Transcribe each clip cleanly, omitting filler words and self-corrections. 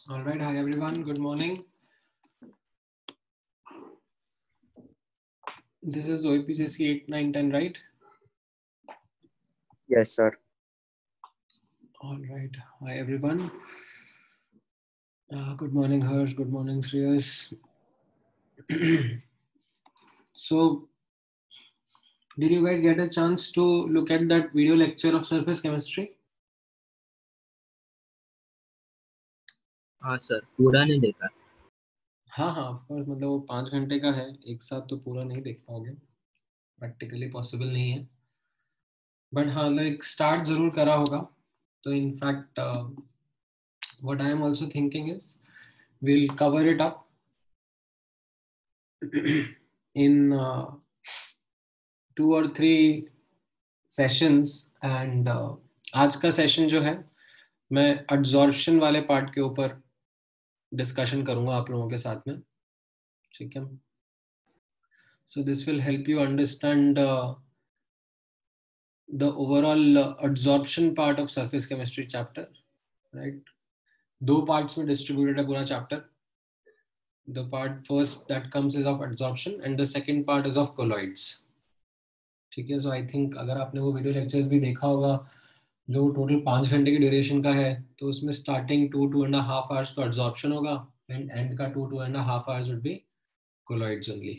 All right. Hi, everyone. Good morning. This is OEPJC 8, 9, 10, right? Yes, sir. All right. Hi, everyone. Good morning, Harsh. Good morning, Shreyas. So, did you guys get a chance to look at that video lecture of surface chemistry? हाँ sir, पूरा नहीं देखा। हाँ हाँ, of course, मतलब वो 5 घंटे का है, एक साथ तो पूरा नहीं देख पाओगे, प्रैक्टिकली पॉसिबल नहीं है, बट हाँ लाइक स्टार्ट जरूर करा होगा. तो in fact what I am also thinking is we'll cover it up in 2 or 3 sessions and आज का सेशन जो है मैं एब्जॉर्प्शन वाले पार्ट के ऊपर डिस्कशन करूंगा आप लोगों के साथ में. ठीक है. So this will help you understand the overall absorption part of surface chemistry chapter. Right, 2 parts में डिस्ट्रीब्यूटेड है पूरा chapter. The part first that comes is of adsorption and the second part is of colloids. ठीक है. सो I think अगर आपने वो video lectures भी देखा होगा जो टोटल 5 घंटे की ड्यूरेशन का है, तो उसमें स्टार्टिंग 2.5 आवर्स तो एब्जॉर्प्शन होगा एंड एंड का 2.5 hours would be colloids only.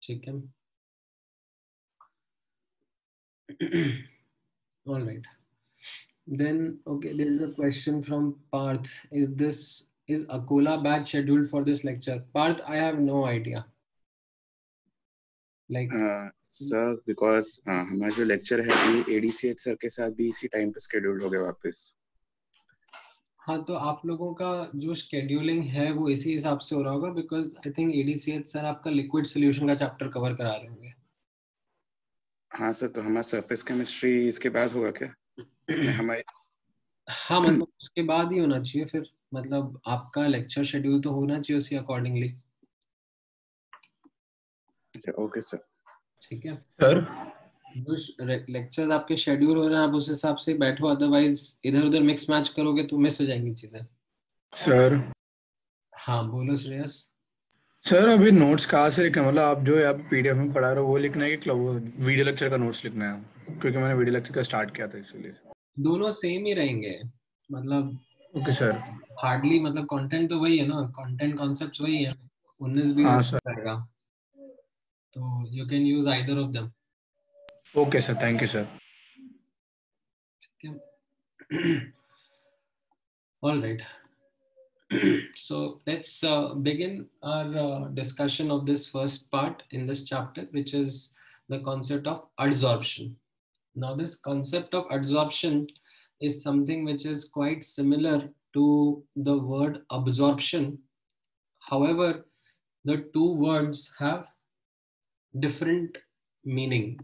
ठीक है. All right. Then okay, there is a question from Parth. Is Akola batch scheduled for this lecture? Parth, I have no idea. Like sir because हमारा जो lecture है अभी एडीसीएच sir के साथ भी इसी टाइम पे शेड्यूल्ड हो गया वापस. हाँ, तो आप लोगों का जो शेड्यूलिंग है वो इसी हिसाब से हो रहा होगा बिकॉज आई थिंक एडीसीएच सर आपका लिक्विड सॉल्यूशन का चैप्टर कवर करा रहे होंगे. हाँ सर, तो हमारा सरफेस केमिस्ट्री इसके बाद होगा क्या? हमारे हाँ, मतलब उसके बाद ही होना चाहिए फिर. मतलब आपका लेक्चर शेड्यूल तो होना चाहिए उसी अकॉर्डिंगली. Okay sir. ठीक है सर. जो लेक्चर्स आपके शेड्यूल हो रहे हैं आप उस हिसाब से बैठो, अदरवाइज इधर उधर मिक्स मैच करोगे तो मिस हो जाएंगी चीजें. सर. हाँ बोलो श्रेयस. सर अभी नोट्स कहाँ से लिखना है? मतलब आप जो आप पीडीएफ में पढ़ा रहे हो वो लिखना है कि वो वीडियो लेक्चर का नोट्स लिखना है? क्योंकि मैंने वीडियो लेक्चर का स्टार्ट किया था एक्चुअली. दोनों सेम ही रहेंगे. मतलब ओके सर. हार्डली, मतलब कंटेंट तो वही है ना, कंटेंट कॉन्सेप्ट्स वही है. 19-20 हाँ सर. रहेगा, तो you can use either of them. Okay sir, thank you sir. All right. So let's begin our discussion of this first part in this chapter, which is the concept of adsorption. Now, this concept of adsorption is something which is quite similar to the word absorption. However, the two words have different meaning.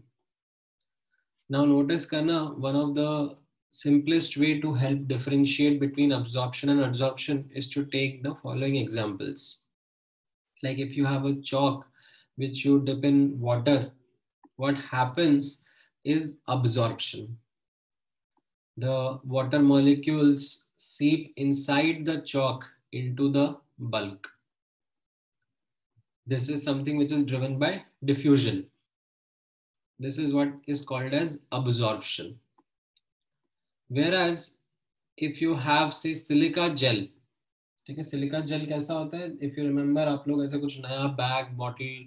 Now, notice karna, one of the simplest way to help differentiate between absorption and adsorption is to take the following examples. Like if you have a chalk which you dip in water, what happens is absorption. The water molecules seep inside the chalk into the bulk. This is something which is driven by diffusion. This is what is called as absorption. Whereas if you have say silica gel, ठीक है, silica gel कैसा होता है? If you remember, आप लोग ऐसे कुछ नया bag, bottle,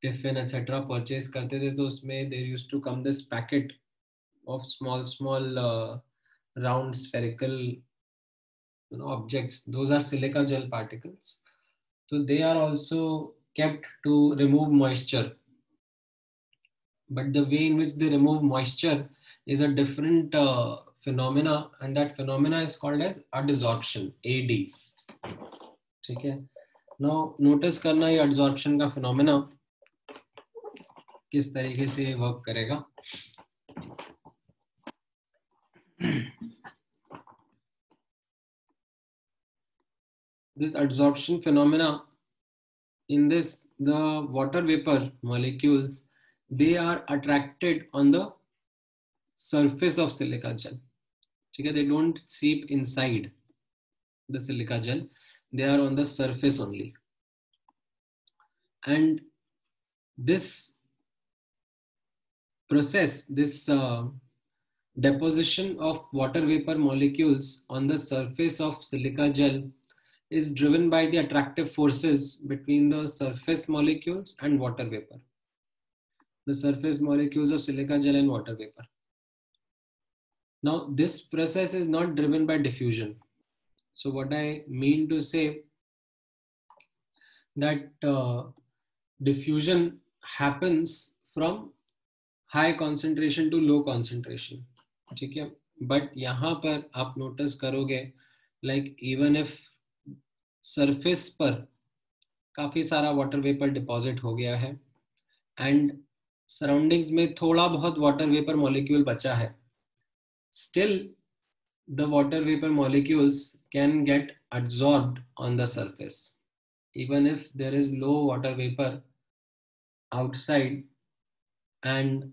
tiffin etcetera purchase करते थे तो उसमें there used to come this packet of small small round spherical objects. Those are silica gel particles. So they are also kept to remove moisture. But the way in which they remove moisture is a different phenomena, and that phenomena is called as adsorption, AD. ठीक है. Now notice करना ये adsorption का phenomena किस तरीके से work करेगा. This adsorption phenomena, in this, the water vapor molecules, they are attracted on the surface of silica gel. Okay, they don't seep inside. the silica gel, they are on the surface only. And this process, this deposition of water vapor molecules on the surface of silica gel is driven by the attractive forces between the surface molecules and water vapor. The surface molecules of silica gel and water vapor. Now, this process is not driven by diffusion. So what I mean to say that diffusion happens from high concentration to low concentration. ठीक है, but यहाँ पर आप notice करोगे, like even if surface पर काफी सारा water vapor deposit हो गया है and surroundings में थोड़ा बहुत water vapor molecule बचा है, still the water vapor molecules can get absorbed on the surface. Even if there is low water vapor outside and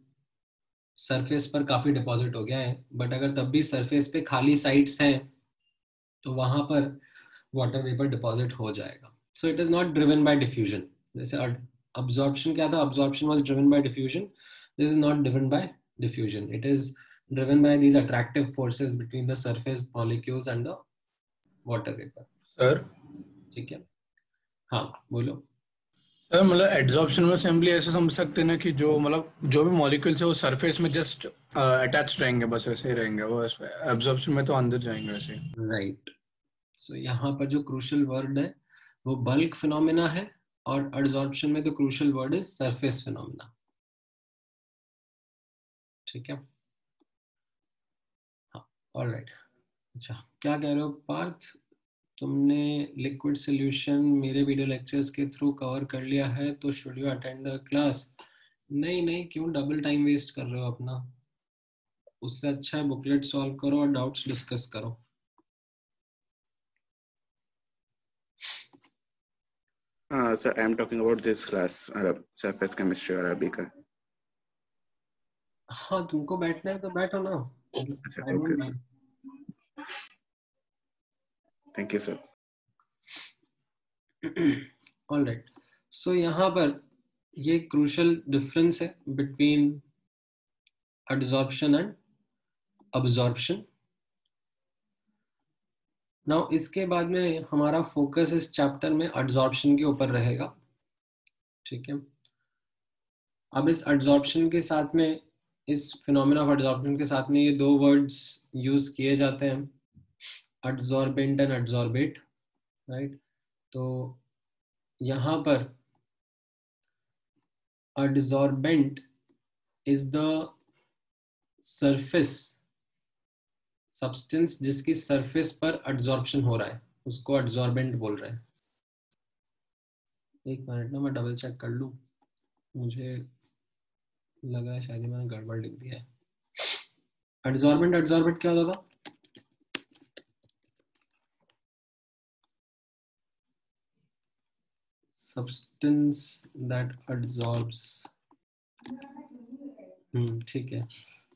surface पर काफी deposit हो गया है, but अगर तब भी surface पे खाली sites हैं तो वहां पर water vapor deposit हो जाएगा. So it is not driven by diffusion. जैसे absorption क्या था? Absorption was driven by diffusion. This is not driven by diffusion. It is driven by these attractive forces between the surface molecules and the water vapor. Sir, ठीक है, हाँ बोलो. Sir मतलब adsorption में simply ऐसे समझ सकते हैं ना कि जो मतलब जो भी मॉलिक्यूल्स है वो सरफेस में जस्ट अटैच रहेंगे, बस वैसे ही रहेंगे, वो एब्जॉर्प्शन में तो अंदर जाएंगे वैसे. राइट. सो यहाँ पर जो क्रूशियल वर्ड है वो बल्क फिनोमेना है और एड्सॉर्प्शन में तो crucial word is surface phenomena. ठीक है, हाँ, ऑलराइट. अच्छा, क्या कह रहे हो पार्थ? तुमने लिक्विड सॉल्यूशन मेरे वीडियो लेक्चर्स के थ्रू कवर कर लिया है तो should you attend the class? नहीं, क्यों डबल टाइम वेस्ट कर रहे हो अपना? उससे अच्छा है बुकलेट सॉल्व करो और डाउट्स डिस्कस करो. Sir, I am talking about this class, surface chemistry और अभी का. हाँ, तुमको बैठना है तो बैठो ना. अच्छा, okay, sir. Thank you, sir. All right. So यहाँ पर ये crucial difference है between adsorption and absorption. Now इसके बाद में हमारा फोकस इस चैप्टर में adsorption के ऊपर रहेगा. ठीक है, अब इस adsorption के साथ में, इस phenomena of adsorption के साथ में ये दो words यूज किए जाते हैं, adsorbent and adsorbate, right? तो यहाँ पर adsorbent is the surface substance जिसकी surface पर adsorption हो रहा है, उसको adsorbent बोल रहे हैं. एक मिनट ना, मैं डबल चेक कर लूँ, मुझे लग रहा है शायद मैंने गड़बड़ लिख दिया है. adsorbent adsorbate क्या होता था? substance that adsorbs. ठीक है,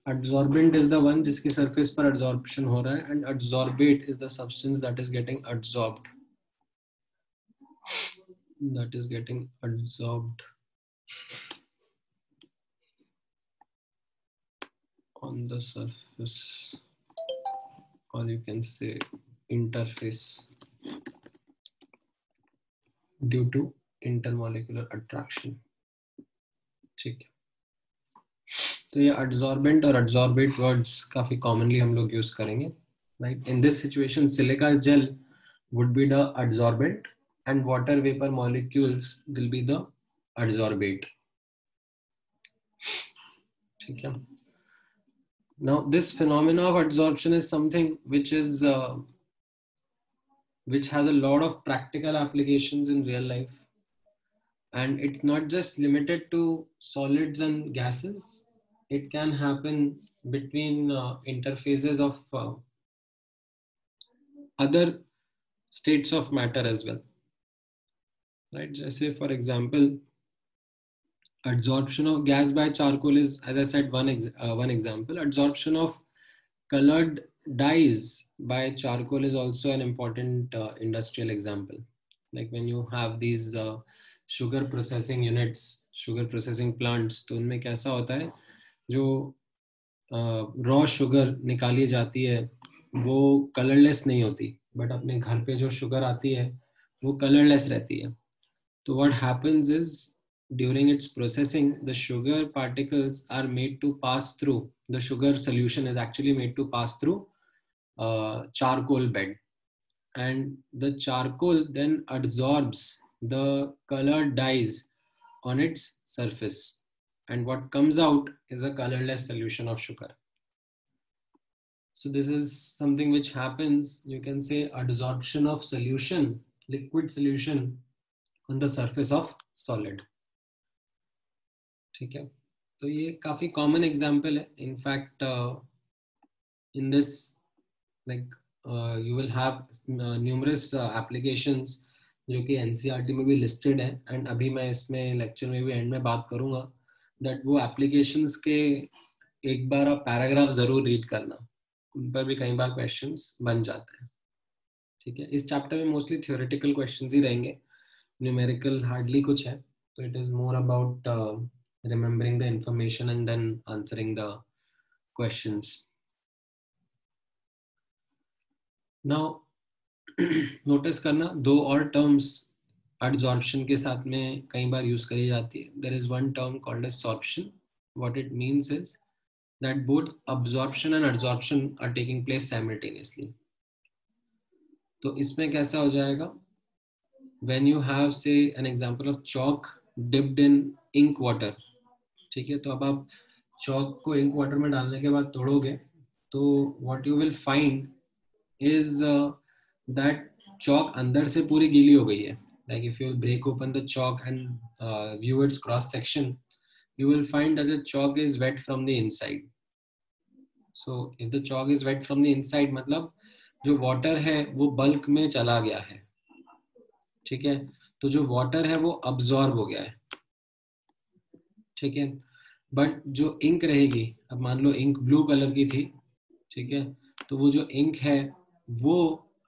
adsorbent is the one जिसकी surface पर adsorption हो रहा है and adsorbate is the substance that is getting adsorbed. On the surface, or you can say interface, due to intermolecular attraction. ठीक है, तो ये adsorbent और adsorbate words काफी commonly हम लोग use करेंगे, right? In this situation, silica gel would be the adsorbent and water vapor molecules will be the adsorbate. ठीक है. Now this phenomena of adsorption is something which is which has a lot of practical applications in real life, and it's not just limited to solids and gases. It can happen between interfaces of other states of matter as well, right? Just say for example, adsorption of gas by charcoal is, as I said, one example. Adsorption of colored dyes by charcoal is also an important industrial example. Like when you have these sugar processing units, sugar processing plants, तो उनमें कैसा होता है, जो raw sugar निकाली जाती है वो कलरलेस नहीं होती, बट अपने घर पे जो शुगर आती है वो कलरलेस रहती है. तो what happens is during its processing, the sugar particles are made to pass through, the sugar solution is actually made to pass through charcoal bed, and the charcoal then absorbs the colored dyes on its surface, and what comes out is a colorless solution of sugar. So this is something which happens, you can say, adsorption of solution, liquid solution on the surface of solid. ठीक है, तो ये काफी common example है. In fact in this like you will have numerous applications जो कि NCERT में भी लिस्टेड है, एंड अभी मैं इसमें लेक्चर में भी एंड में बात करूंगा दैट वो एप्लीकेशंस के एक बार आप पैराग्राफ जरूर रीड करना, उन पर भी कई बार क्वेश्चंस बन जाते हैं. ठीक है, इस चैप्टर में मोस्टली थ्योरेटिकल क्वेश्चंस ही रहेंगे, न्यूमेरिकल हार्डली कुछ है, तो it is more about remembering the information and then answering the questions. Now notice करना, दो और terms adsorption के साथ में कई बार use करी जाती है. There is one term called as sorption. What it means is that both absorption and adsorption are taking place simultaneously. तो इसमें कैसा हो जाएगा, when you have say an example of chalk dipped in ink water. ठीक है, तो अब आप चॉक को इंक वाटर में डालने के बाद तोड़ोगे तो what you will find is that chalk अंदर से पूरी गीली हो गई है. Like if you break open the chalk and view its cross section, you will find that the chalk is wet from the inside. So if the chalk is wet from the inside, मतलब जो water है वो bulk में चला गया है. ठीक है, तो जो water है वो absorb हो गया है. ठीक है, बट जो इंक रहेगी, अब मान लो इंक ब्लू कलर की थी, ठीक है, तो वो जो इंक है वो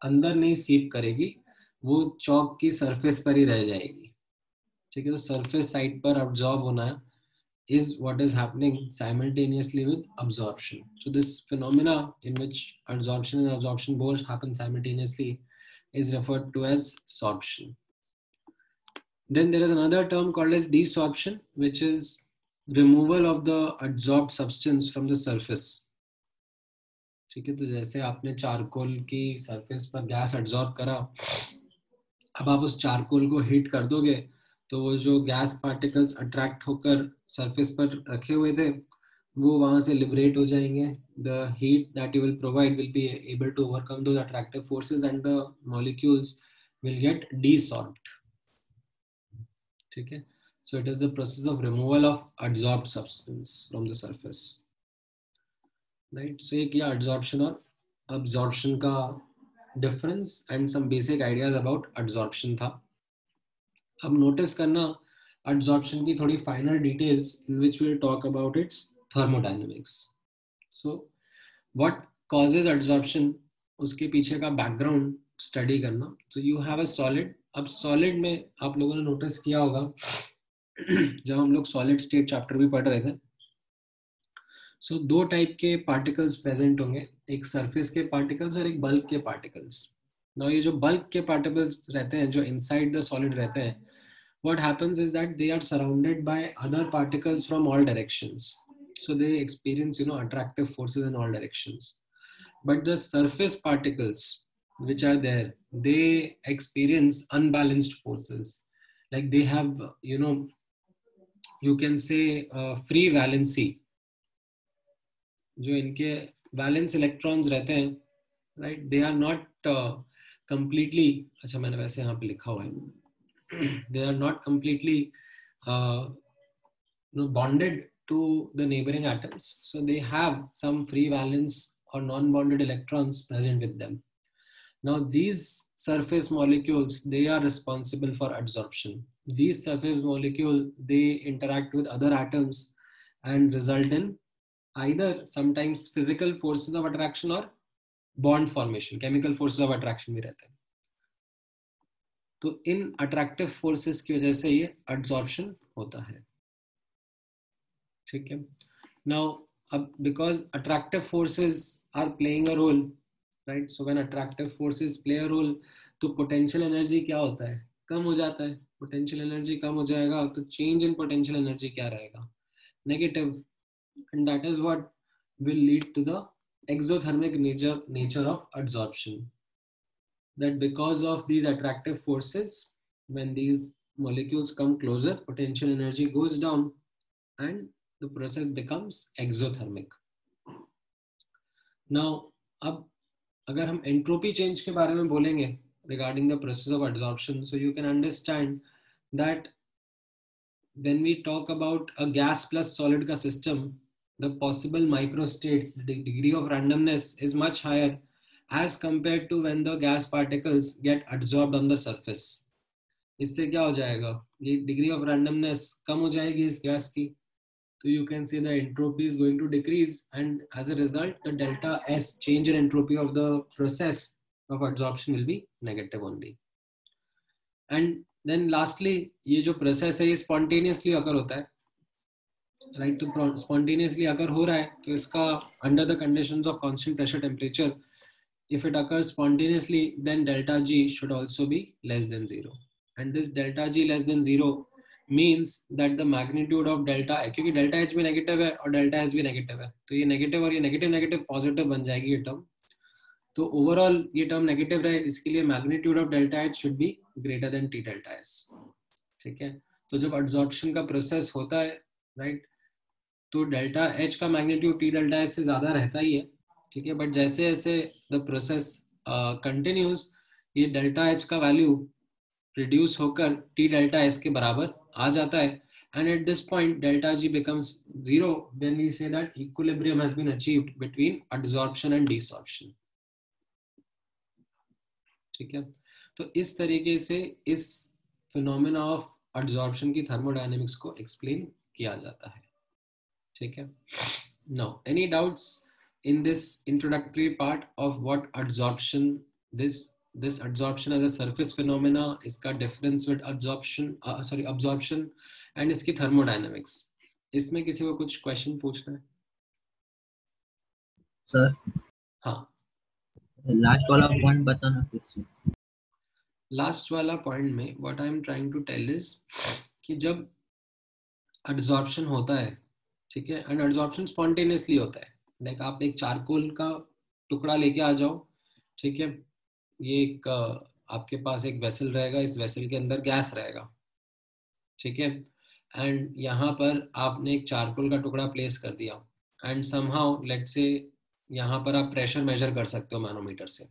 अंदर नहीं सीप करेगी, वो चॉक की सरफेस पर ही रह जाएगी. ठीक है, तो सरफेस साइड पर अब्सॉर्ब होना is what is happening simultaneously with absorption. So this phenomena in which adsorption and absorption both happen simultaneously is referred to as sorption. Then there is another term called as desorption, which is removal of the adsorbed substance from the surface. ठीक है, तो जैसे आपने charcoal की surface पर gas absorb करा, अब आप उस चारकोल को हीट कर दोगे तो वो जो गैस पार्टिकल्स अट्रैक्ट होकर सरफेस पर रखे हुए थे वो वहां से लिबरेट हो जाएंगे. The heat that you will provide will be able to overcome those attractive forces and the molecules will get desorbed. ठीक है, so it is the process of removal of adsorbed substance from the surface, right? So एक ये adsorption और absorption का difference and some basic ideas about adsorption था. अब notice करना adsorption की थोड़ी finer details in which we will talk about its thermodynamics. So what causes adsorption, उसके पीछे का background study करना. So you have a solid. अब solid में आप लोगों ने notice किया होगा जब हम लोग सॉलिड स्टेट चैप्टर भी पढ़ रहे थे, सो दो टाइप के पार्टिकल्स प्रेजेंट होंगे, एक सरफेस के पार्टिकल्स और एक बल्क के पार्टिकल्स. नाउ ये जो बल्क के पार्टिकल्स रहते हैं जो इनसाइड द सॉलिड रहते हैं, what happens is that they are surrounded by other particles from all directions, so they experience attractive forces in all directions. But the surface particles which are there, they experience unbalanced forces, like they have you can say free valency. जो इनके valence electrons रहते हैं, right, they are not completely, अच्छा मैंने वैसे यहाँ पे लिखा हुआ है, they are not completely bonded to the neighboring atoms, so they have some free valence or non-bonded electrons present with them. Now these surface molecules, they are responsible for adsorption. These surface molecules, they interact with other atoms and result in either sometimes physical forces of attraction or bond formation, chemical forces of attraction भी रहते हैं। तो इन attractive forces की वजह से ये adsorption होता है, ठीक है। नाउ अब because attractive forces are playing a role, right, so when attractive forces play a role तो पोटेंशियल एनर्जी क्या होता है, कम हो जाता है। पोटेंशियल एनर्जी कम हो जाएगा तो चेंज इन पोटेंशियल एनर्जी क्या रहेगा, negative, and that is what will lead to the exothermic nature of adsorption. That because of these attractive forces, when these molecules come closer, potential energy goes down and the process becomes exothermic. Now, अब अगर हम entropy change के बारे में बोलेंगे regarding the process of adsorption, so you can understand that when we talk about a gas plus solid का system, the possible microstates, the degree of randomness is much higher as compared to when the gas particles get adsorbed on the surface. इससे क्या हो जाएगा, ये degree of randomness कम हो जाएगी इस gas की, तो you can see the entropy is going to decrease, and as a result the delta S, change in entropy of the process of adsorption, will be negative only. And then lastly, ये जो process है ये spontaneously occur होता है, right, तो spontaneously अगर हो रहा है तो इसका under the conditions of constant pressure temperature, if it occurs spontaneously then delta G should also be less than 0, and this delta G less than 0 means that the magnitude of delta, क्योंकि delta H भी negative है और delta H भी negative है, तो ये negative और ये नेगेटिव नेगेटिव पॉजिटिव बन जाएगी ये टर्म, तो ओवरऑल ये टर्म नेगेटिव रहे, इसके लिए magnitude of delta H should be greater than T delta S, ठीक है। तो जब एड्सॉर्प्शन का प्रोसेस होता है, राइट, तो डेल्टा एच का मैग्नीट्यूड टी डेल्टा एस से ज्यादा रहता ही है, ठीक है, बट जैसे जैसे द प्रोसेस कंटिन्यूज, ये डेल्टा एच का वैल्यू रिड्यूस होकर टी डेल्टा एस के बराबर आ जाता है, and at this point delta G becomes 0 when we say that equilibrium has been achieved between adsorption and desorption, ठीक है। तो इस तरीके से इस फिनोमेना ऑफ एड्सॉर्प्शन की थर्मोडायनेमिक्स को एक्सप्लेन किया जाता है, ठीक है। Now, any doubts in this introductory part of what adsorption, this adsorption as a surface phenomena, इसका difference with absorption and इसकी thermodynamics, इसमें किसी को कुछ question पूछना है? सर, हाँ, लास्ट वाला पॉइंट बताना फिर से। लास्ट वाला पॉइंट में what I am trying to tell is कि जब adsorption होता है, ठीक है, एंड एड्सॉर्प्शन स्पॉन्टेनियसली होता है, लाइक आप एक चारकोल का टुकड़ा लेके आ जाओ, ठीक है, ये एक आपके पास एक वेसल रहेगा, इस वेसल के अंदर गैस रहेगा, ठीक है, एंड यहाँ पर आपने एक चारकोल का टुकड़ा प्लेस कर दिया, एंड समहाउ लेट्स से यहाँ पर आप प्रेशर मेजर कर सकते हो मैनोमीटर से,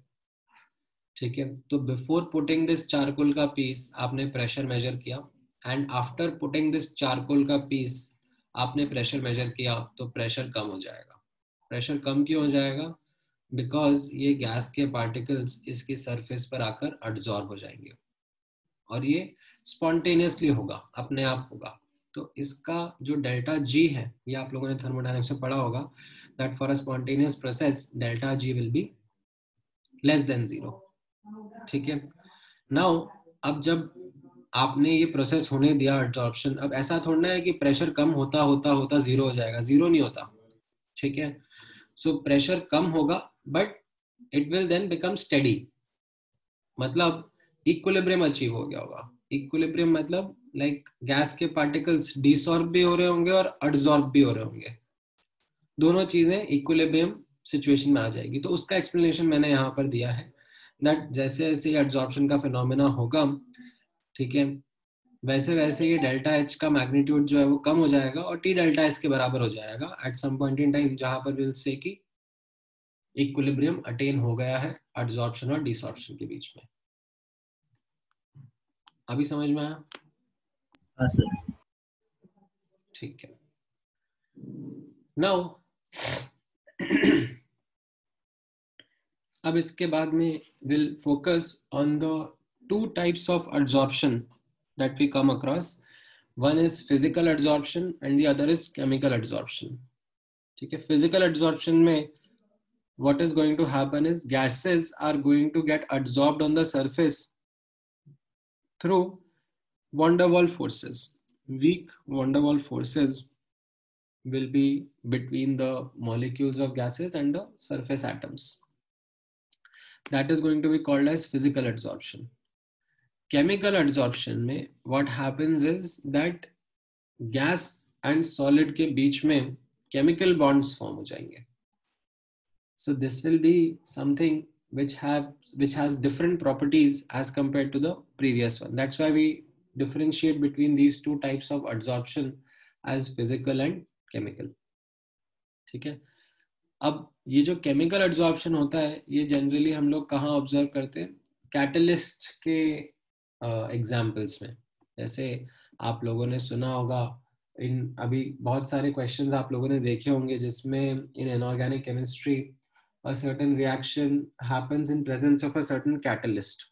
ठीक है, तो बिफोर पुटिंग दिस चारकोल का पीस आपने प्रेशर मेजर किया, and after putting this charcoal का पीस आपने प्रेशर मेजर किया, तो प्रेशर कम हो जाएगा। प्रेशर कम क्यों हो जाएगा, बिकॉज ये गैस के पार्टिकल्स इसकी सरफेस पर आकर एड्सॉर्ब हो जाएंगे, और ये स्पॉन्टेनियसली होगा, अपने आप होगा। तो इसका जो डेल्टा जी है, ये आप लोगों ने थर्मोडायनेमिक्स में पढ़ा होगा, that for a spontaneous process delta G will be less than 0, ठीक है। नाउ अब जब आपने ये प्रोसेस होने दिया एड्सॉर्प्शन, अब ऐसा थोड़ा है कि प्रेशर कम होता होता होता 0 हो जाएगा, 0 नहीं होता, ठीक है। सो प्रेशर कम होगा but it will then become steady, मतलब इक्विलिब्रियम अचीव हो गया होगा। इक्विलिब्रियम मतलब लाइक गैस के पार्टिकल्स डिसॉर्ब भी हो रहे होंगे और एड्सॉर्ब भी हो रहे होंगे, दोनों चीजें इक्विलिब्रियम सिचुएशन में आ जाएगी। तो उसका एक्सप्लेनेशन मैंने यहाँ पर दिया है, दैट जैसे जैसे एड्सॉर्प्शन का फिनोमेना होगा, ठीक है, वैसे वैसे ये डेल्टा एच का मैग्नीट्यूड जो है वो कम हो जाएगा और टी डेल्टा एच के बराबर हो जाएगा at some point in time, जहां पर विल से कि इक्विलिब्रियम अटेन हो गया है एड्सॉर्प्शन और डिसॉर्प्शन के बीच में। अभी समझ में आया? हाँ सर। ठीक है। नाउ अब इसके बाद में will focus on the two types of adsorption that we come across. One is physical adsorption and the other is chemical adsorption. ठीक है, physical adsorption में what is going to happen is gases are going to get absorbed on the surface through van der Waals forces. Weak van der Waals forces will be between the molecules of gases and the surface atoms. That is going to be called as physical adsorption. Chemical adsorption में what happens is that gas and solid के बीच में chemical bonds form हो जाएंगे. So this will be something which has different properties as compared to the previous one. That's why we differentiate between these two types of adsorption as physical and chemical. ठीक है. अब ये जो chemical adsorption होता है ये generally हम लोग कहाँ observe करते हैं? Catalyst के examples में. जैसे आप लोगों ने सुना होगा अभी बहुत सारे questions आप लोगों ने देखे होंगे जिसमें in inorganic chemistry a certain reaction happens in presence of a certain catalyst.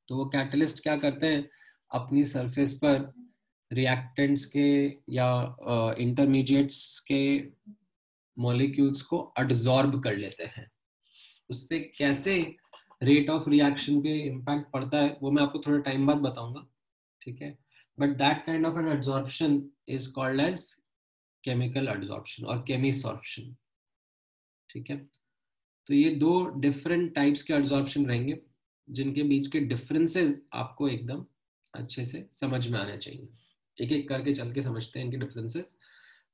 तो वो catalyst क्या करते हैं? अपनी surface पर reactants के या intermediates के molecules को absorb कर लेते हैं. उससे कैसे rate of reaction पे impact पड़ता है वो मैं आपको थोड़ा time बाद बताऊंगा. ठीक है? But that kind of an adsorption is called as chemical adsorption or chemisorption. ठीक है. तो ये दो डिफरेंट टाइप्स के एडसॉर्प्शन रहेंगे जिनके बीच के डिफरेंसेस आपको एकदम अच्छे से समझ में आने चाहिए. एक एक करके चल के समझते हैं इनके डिफरेंसेस.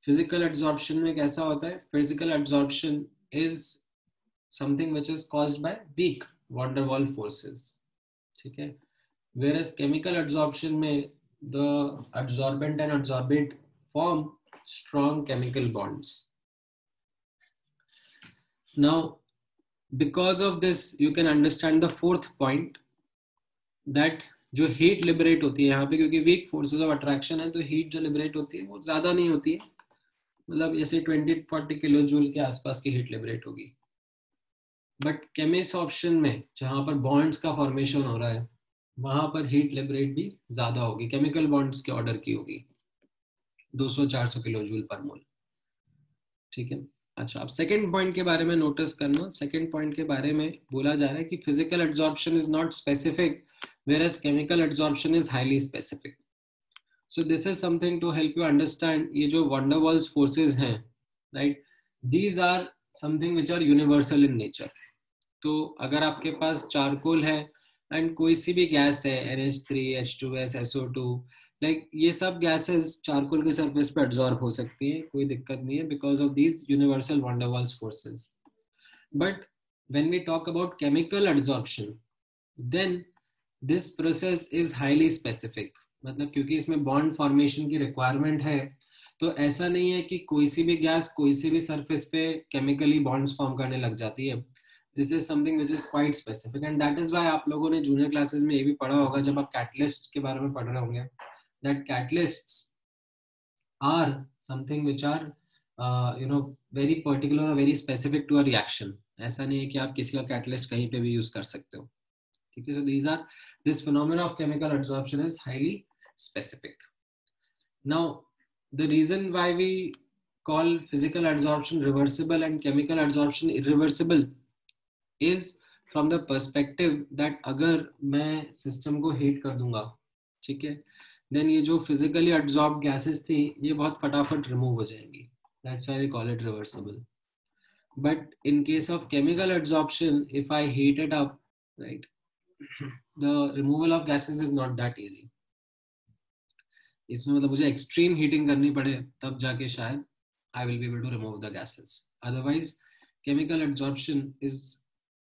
फिजिकल एडसॉर्प्शन में कैसा होता है? Physical adsorption is something which is caused by weak van der Waals forces. ठीक है. Whereas chemical adsorption में the adsorbent and adsorbate form strong chemical bonds. Now, because of this, you can understand the fourth point that जो heat liberate होती है यहाँ पे, क्योंकि weak forces of attraction है तो heat जो liberate होती है वो ज़्यादा नहीं होती है. मतलब ऐसे 20-40 किलो जूल के आसपास की heat liberate होगी. But chemisorption में जहाँ पर bonds का formation हो रहा है वहाँ पर heat liberate भी ज़्यादा होगी. Chemical bonds के order की होगी 200-400 किलो जूल पर मोल. ठीक है. अच्छा, अब सेकंड पॉइंट के बारे में नोटिस करना. सेकंड पॉइंट के बारे में बोला जा रहा है कि physical adsorption is not specific whereas chemical adsorption is highly specific. So this is something to help you understand. ये जो van der Waals forces हैं, right, these are something which are universal in nature. तो अगर आपके पास charcoal है and कोई सी भी gas है NH3, H2S, SO2, लाइक ये सब गैसेस चारकोल के सरफेस पे एब्जॉर्ब हो सकती है, कोई दिक्कत नहीं है because of these universal van der Waals forces. But when we talk about chemical absorption then this process is highly specific. मतलब क्योंकि इसमें बॉन्ड फॉर्मेशन की रिक्वायरमेंट है तो ऐसा नहीं है कि कोई सी भी गैस कोई सी भी सरफेस पे केमिकली बॉन्ड्स फॉर्म करने लग जाती है. This is something which is quite specific and that is why आप लोगों ने जूनियर क्लासेस में ये भी पढ़ा होगा जब आप कैटलिस्ट के बारे में पढ़ रहे होंगे, that catalysts are something which are very particular or very specific to a reaction. ऐसा नहीं है कि आप किसी का catalyst कहीं पे भी यूज कर सकते हो. ठीक है. So this phenomena of chemical adsorption is highly specific. Now the reason why we call physical adsorption reversible and chemical adsorption irreversible is from the perspective that अगर मैं सिस्टम को हीट कर दूंगा, ठीक है, देन ये जो फिजिकली एब्जॉर्ब गैसेस थी ये बहुत फटाफट रिमूव हो जाएंगी. That's why we call it reversible. But in case of chemical absorption if I heat it up, right, the removal of gases is not that easy. इसमें मतलब मुझे एक्सट्रीम हीटिंग करनी पड़े तब जाके शायद I will be able to remove the gases. Otherwise chemical absorption is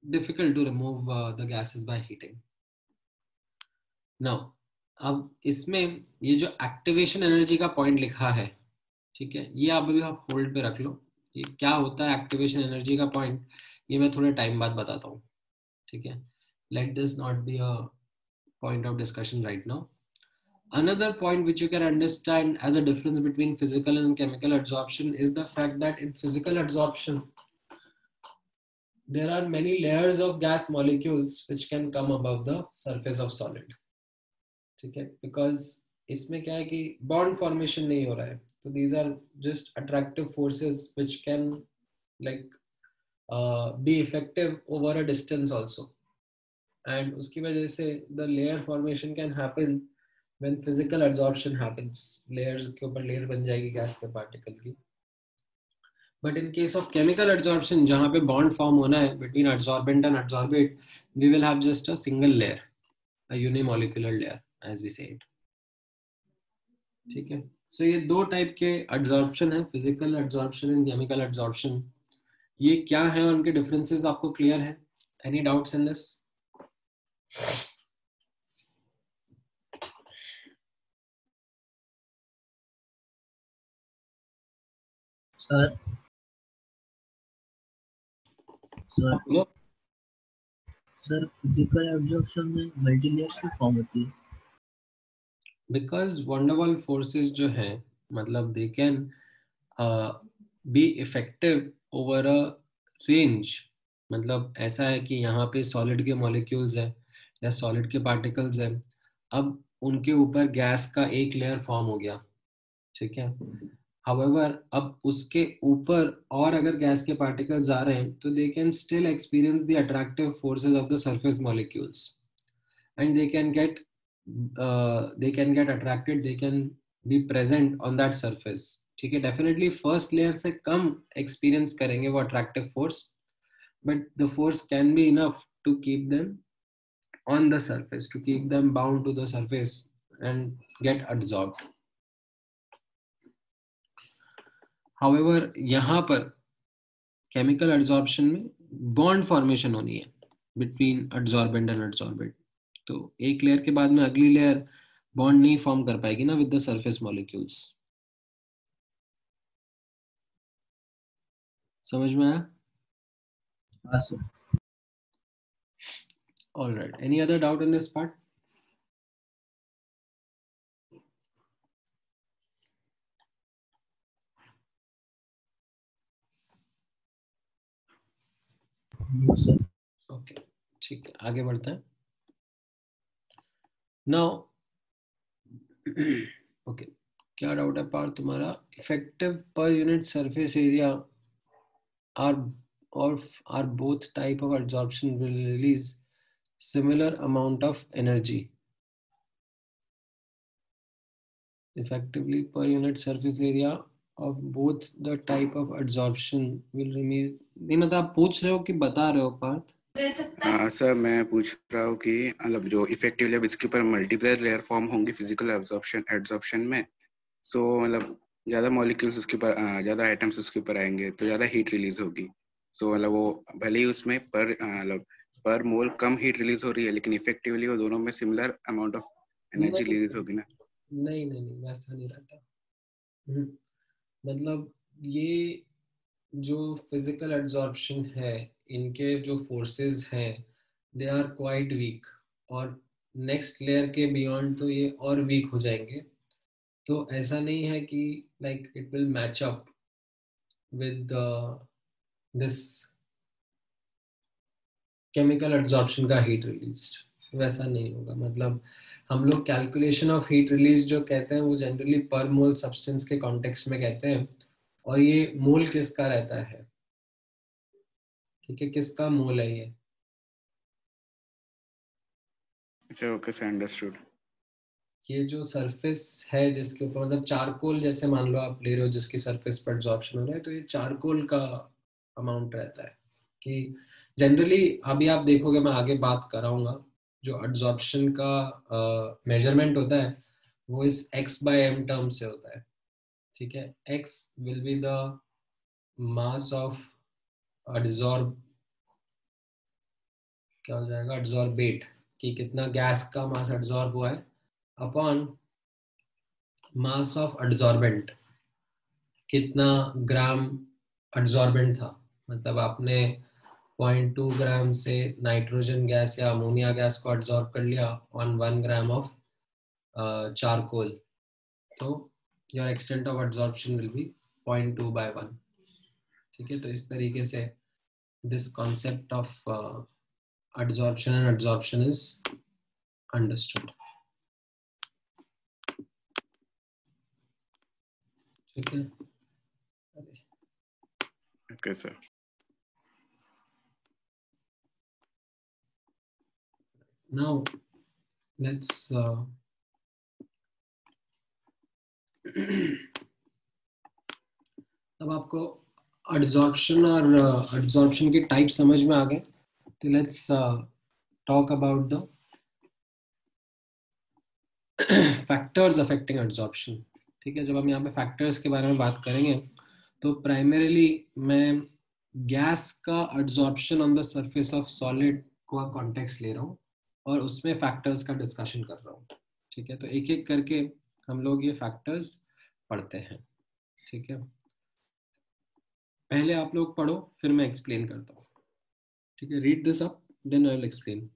difficult to remove the gases by heating. Now अब इसमें ये जो एक्टिवेशन एनर्जी का पॉइंट लिखा है, ठीक है, ये आप होल्ड पे रख लो. ये क्या होता है एक्टिवेशन एनर्जी का पॉइंट, ये मैं थोड़े टाइम बाद बताता हूँ. ठीक है. Let this not be a point of discussion right now. Another point which you can understand as a difference between physical and chemical adsorption is the fact that in physical adsorption there are many layers of gas molecules which can come above the surface of solid. ठीक है. Because इसमें क्या है कि bond formation नहीं हो रहा है तो these are just attractive forces which can like be effective over a distance also. And उसकी वजह से the layer formation can happen when physical adsorption happens. Layers के ऊपर layer बन जाएगी गैस के पार्टिकल की. But in case of chemical adsorption, जहाँ पे bond form होना है between adsorbent and adsorbate, we will have just a single layer, a unimolecular layer, as we say it. ठीक है. So ये दो टाइप के adsorption है, physical adsorption and chemical adsorption. ये क्या है, उनके differences आपको clear है? Any doubts in this? Sir बोलो. सर फिजिकल एब्जॉर्प्शन में मल्टीलेयर की फॉर्म होती है. Because van der Waals forces जो हैं, मतलब they can be effective over a range. मतलब ऐसा है कि यहाँ पे सॉलिड के मॉलिक्यूल्स हैं या सॉलिड के पार्टिकल्स हैं, अब उनके ऊपर गैस का एक लेयर फॉर्म हो गया, ठीक है. However, अब उसके ऊपर और अगर गैस के पार्टिकल्स आ रहे हैं तो they can still experience the attractive forces of the surface molecules and they can get attracted, they can be present on that surface. ठीक है. Definitely first layer से कम experience करेंगे वो attractive force, but the force can be enough to keep them on the surface, to keep them bound to the surface and get absorbed. However, यहाँ पर chemical adsorption में bond formation होनी है between adsorbent and adsorbate. तो एक layer के बाद में अगली लेयर बॉन्ड नहीं फॉर्म कर पाएगी ना विद द सरफेस मॉलिक्यूल्स. समझ में आया? हाँ sir. Alright. Any other doubt in this part? No sir. Okay, ठीक है, आगे बढ़ते हैं. नाउ ओके, क्या डाउट है पार तुम्हारा? Effective per unit surface area are both type of adsorption will release similar amount of energy. Effectively per unit surface area of both the type of adsorption will remain. नहीं मतलब आप पूछ रहे हो कि बता रहे हो पार्थ? सर मैं पूछ रहा हूँ कि मतलब जो इफेक्टिवली अब इसके ऊपर मल्टीप्लायर लेयर फॉर्म होंगी फिजिकल एब्जॉर्प्शन में, सो मतलब ज्यादा मॉलिक्यूल्स उसके ऊपर ज्यादा आइटम्स उसके ऊपर आएंगे तो ज्यादा हीट रिलीज होगी. सो मतलब वो भले ही उसमें मतलब पर मोल कम हीट रिलीज हो रही है लेकिन इफेक्टिवली वो दोनों में similar amount of energy release होगी ना. नहीं नहीं नहीं, वैसा नहीं रहता. मतलब ये जो फिजिकल एब्जॉर्प्शन है, इनके जो फोर्सेस हैं दे आर क्वाइट वीक, और नेक्स्ट लेयर के बियॉन्ड तो ये और वीक हो जाएंगे. तो ऐसा नहीं है कि like it will match up with this chemical absorption का हीट रिलीज. वैसा नहीं होगा. मतलब हम लोग कैलकुलेशन ऑफ हीट रिलीज जो कहते हैं वो जनरली पर मोल सब्सटेंस के कॉन्टेक्स्ट में कहते हैं, और ये मोल किसका रहता है? ठीक है, किसका मोल है ये? अच्छा, ओके सर, अंडरस्टूड. ये जो सरफेस है जिसके ऊपर, मतलब चारकोल जैसे मान लो आप ले रहे हो जिसकी सरफेस पर एब्जॉर्प्शन हो रहा है, तो ये चारकोल का अमाउंट रहता है. कि जनरली अभी आप देखोगे, मैं आगे बात कराऊंगा, जो एब्जॉर्प्शन का मेजरमेंट होता है वो इस x/m टर्म से होता है. ठीक है. x will be the mass of absorb, क्या हो जाएगा, एब्जॉर्बेट, कि कितना गैस का मास एब्जॉर्ब हुआ है, अपॉन मास ऑफ एब्जॉर्बेंट, कितना ग्राम एब्जॉर्बेंट था. मतलब आपने 0.2 ग्राम से नाइट्रोजन गैस या अमोनिया गैस को एब्जॉर्ब कर लिया ऑन 1 ग्राम ऑफ चारकोल, तो your extent of absorption will be 0.2/1. ठीक है. तो इस तरीके से this concept of adsorption and absorption is understood. ठीक है. Okay sir. Now let's अब आपको adsorption और adsorption के टाइप समझ में आ गए, तो let's talk about the factors affecting adsorption. ठीक है, जब हम यहाँ पे फैक्टर्स के बारे में बात करेंगे तो प्राइमरीली मैं गैस का adsorption on the surface of solid को कॉन्टेक्स्ट ले रहा हूँ और उसमें फैक्टर्स का डिस्कशन कर रहा हूँ. ठीक है, तो एक एक करके हम लोग ये फैक्टर्स पढ़ते हैं. ठीक है, पहले आप लोग पढ़ो, फिर मैं एक्सप्लेन करता हूँ. ठीक है, read this up, then I will explain.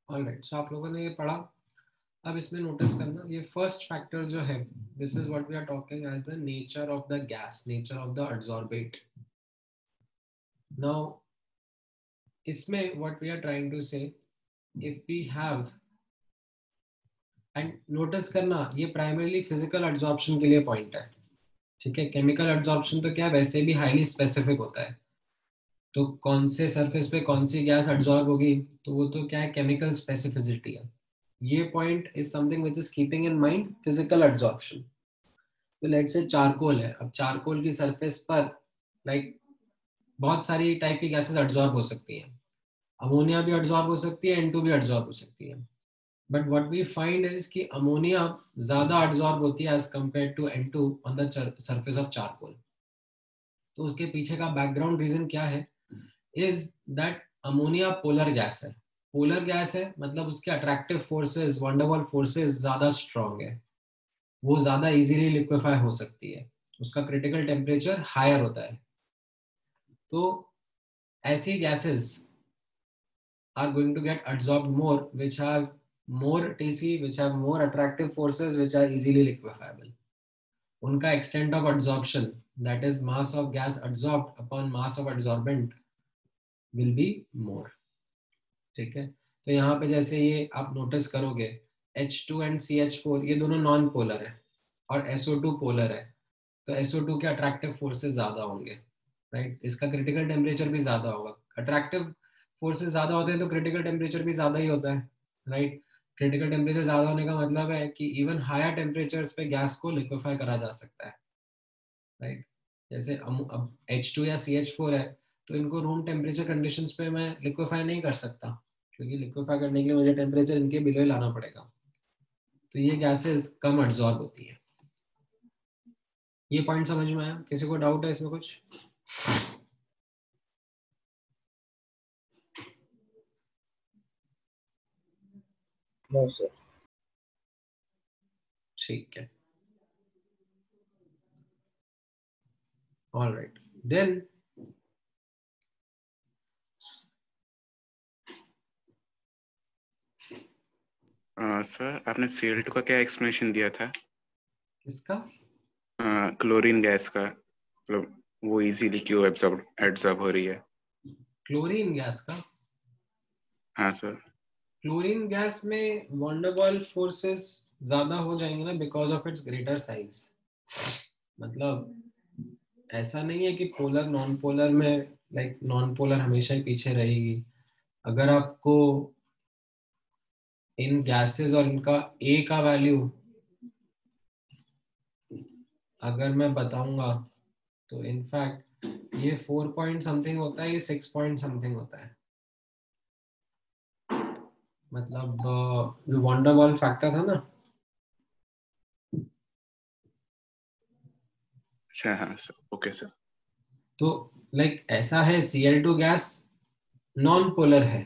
Alright, so आप लोगों ने ये पढ़ा. अब इसमें नोटिस करना, ये फर्स्ट फैक्टर जो है, this is what we are talking as the nature of the gas, nature of the adsorbate. Now इसमें what we are trying to say, if we have, and notice करना ये primarily physical adsorption के लिए point है. ठीक है, chemical adsorption तो क्या वैसे भी हाईली स्पेसिफिक होता है, तो कौन से सरफेस पे कौन सी गैस एब्जॉर्ब होगी, तो वो तो क्या है, केमिकल स्पेसिफिसिटी है. ये point is something which is keeping in mind physical absorption. तो लेट्स से चारकोल है, अब चारकोल की सरफेस पर लाइक बहुत सारी टाइप की गैसेस एब्जॉर्ब हो सकती हैं. अमोनिया भी एब्जॉर्ब हो सकती है, N2 भी एब्जॉर्ब हो सकती है. But what we find is कि अमोनिया ज्यादा एब्जॉर्ब होती है as compare to N2 on the surface of charcoal. तो उसके पीछे का बैकग्राउंड रीजन क्या है, is that ammonia polar gas है. पोलर गैस है मतलब उसके अट्रैक्टिव फोर्सेस, वंडरवॉल फोर्सेस ज्यादा स्ट्रॉन्ग है, वो ज्यादा इजीली लिक्विफाई हो सकती है, उसका क्रिटिकल टेम्परेचर हायर होता है. तो ऐसी gases are going to get absorbed more, which have more TC, which have more attractive forces, which are easily liquefiable. उनका extent of absorption, that is mass of gas absorbed upon mass of adsorbent, will be more. ठीक है, तो यहाँ पे जैसे ये आप notice करोगे H2 एंड CH4 ये दोनों नॉन पोलर है और SO2 पोलर है, तो SO2 के अट्रैक्टिव फोर्सेस ज्यादा होंगे. राइट, इसका क्रिटिकल टेम्परेचर भी ज्यादा होगा. अट्रैक्टिव फोर्सेस ज्यादा होते हैं तो क्रिटिकल टेम्परेचर भी ज्यादा ही होता है. राइट, क्रिटिकल टेम्परेचर ज्यादा होने का मतलब है कि इवन हायर टेम्परेचर्स पे गैस को लिक्विफाई करा जा सकता है. राइट, जैसे अब H2 या CH4 है तो इनको रूम टेम्परेचर कंडीशंस पे मैं लिक्विफाई नहीं कर सकता, क्योंकि लिक्विफाई करने के लिए मुझे टेम्परेचर इनके बिलो ही लाना पड़ेगा. तो ये गैसेस कम एब्जॉर्ब होती है. ये पॉइंट समझ में आया? किसी को डाउट है इसमें कुछ? No sir. ठीक है, all right, then सर आपने Cl2 का क्या एक्सप्लेनेशन दिया था? किसका? क्लोरीन गैस का, मतलब वो इजीली क्यों एब्जॉर्ब हो रही है? क्लोरीन गैस का? हाँ सर। क्लोरीन गैस में वंडरवॉल फोर्सेस ज्यादा हो जाएंगे ना, because of its greater size. मतलब ऐसा नहीं है कि पोलर नॉन पोलर में, लाइक नॉन पोलर हमेशा ही पीछे रहेगी। अगर आपको इन गैसेस और इनका ए का वैल्यू अगर मैं बताऊंगा तो इनफैक्ट ये 4 पॉइंट समथिंग होता है, ये 6 पॉइंट समथिंग होता है। मतलब जो वंडरवॉल फैक्टर था ना, अच्छा हाँ सर, ओके सर। तो लाइक ऐसा है, Cl2 गैस नॉन पोलर है,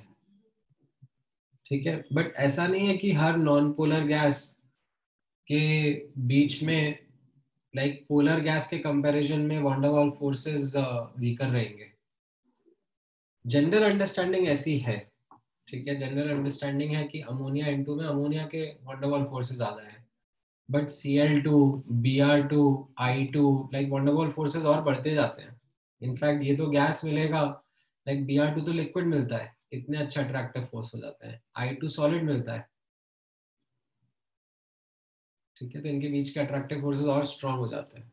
ठीक है, बट ऐसा नहीं है कि हर नॉन पोलर गैस के बीच में लाइक पोलर गैस के कंपैरिजन में वंडरवॉल फोर्सेस वीकर रहेंगे। जनरल अंडरस्टैंडिंग ऐसी है, ठीक है, जनरल अंडरस्टैंडिंग है कि अमोनिया N2 में अमोनिया के वंडरवॉल फोर्सेस ज्यादा है, but Cl2, Br2, I2 like van der Waals forces और बढ़ते जाते हैं। इनफैक्ट ये तो गैस मिलेगा, लाइक Br2 तो लिक्विड मिलता है, इतने अच्छा अट्रैक्टिव फोर्स हो जाता है, I2 सॉलिड मिलता है, ठीक है, तो इनके बीच के अट्रैक्टिव फोर्सेस और स्ट्रांग हो जाते हैं,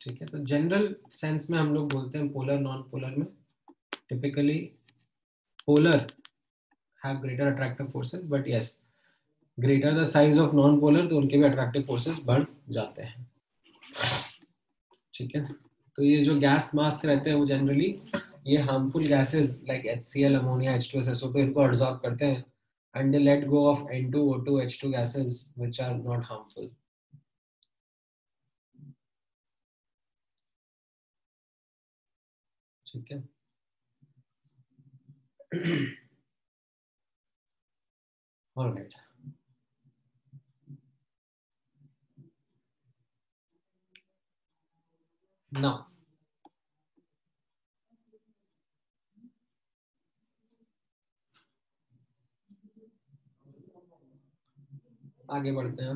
ठीक है। तो जनरल सेंस में हम लोग बोलते हैं पोलर नॉन पोलर में typically polar have greater attractive forces, but yes greater the size of non polar तो उनके भी अट्रैक्टिव फोर्सेस बढ़ जाते हैं, ठीक है। तो ये जो गैस मास्क रहते हैं वो जनरली ये harmful gases like HCl, ammonia, H2S, SO2 इनको अब्सॉर्ब करते हैं and they let go off N2, O2, H2 gases which are not harmful, ठीक है। ऑलराइट, नाउ आगे बढ़ते हैं।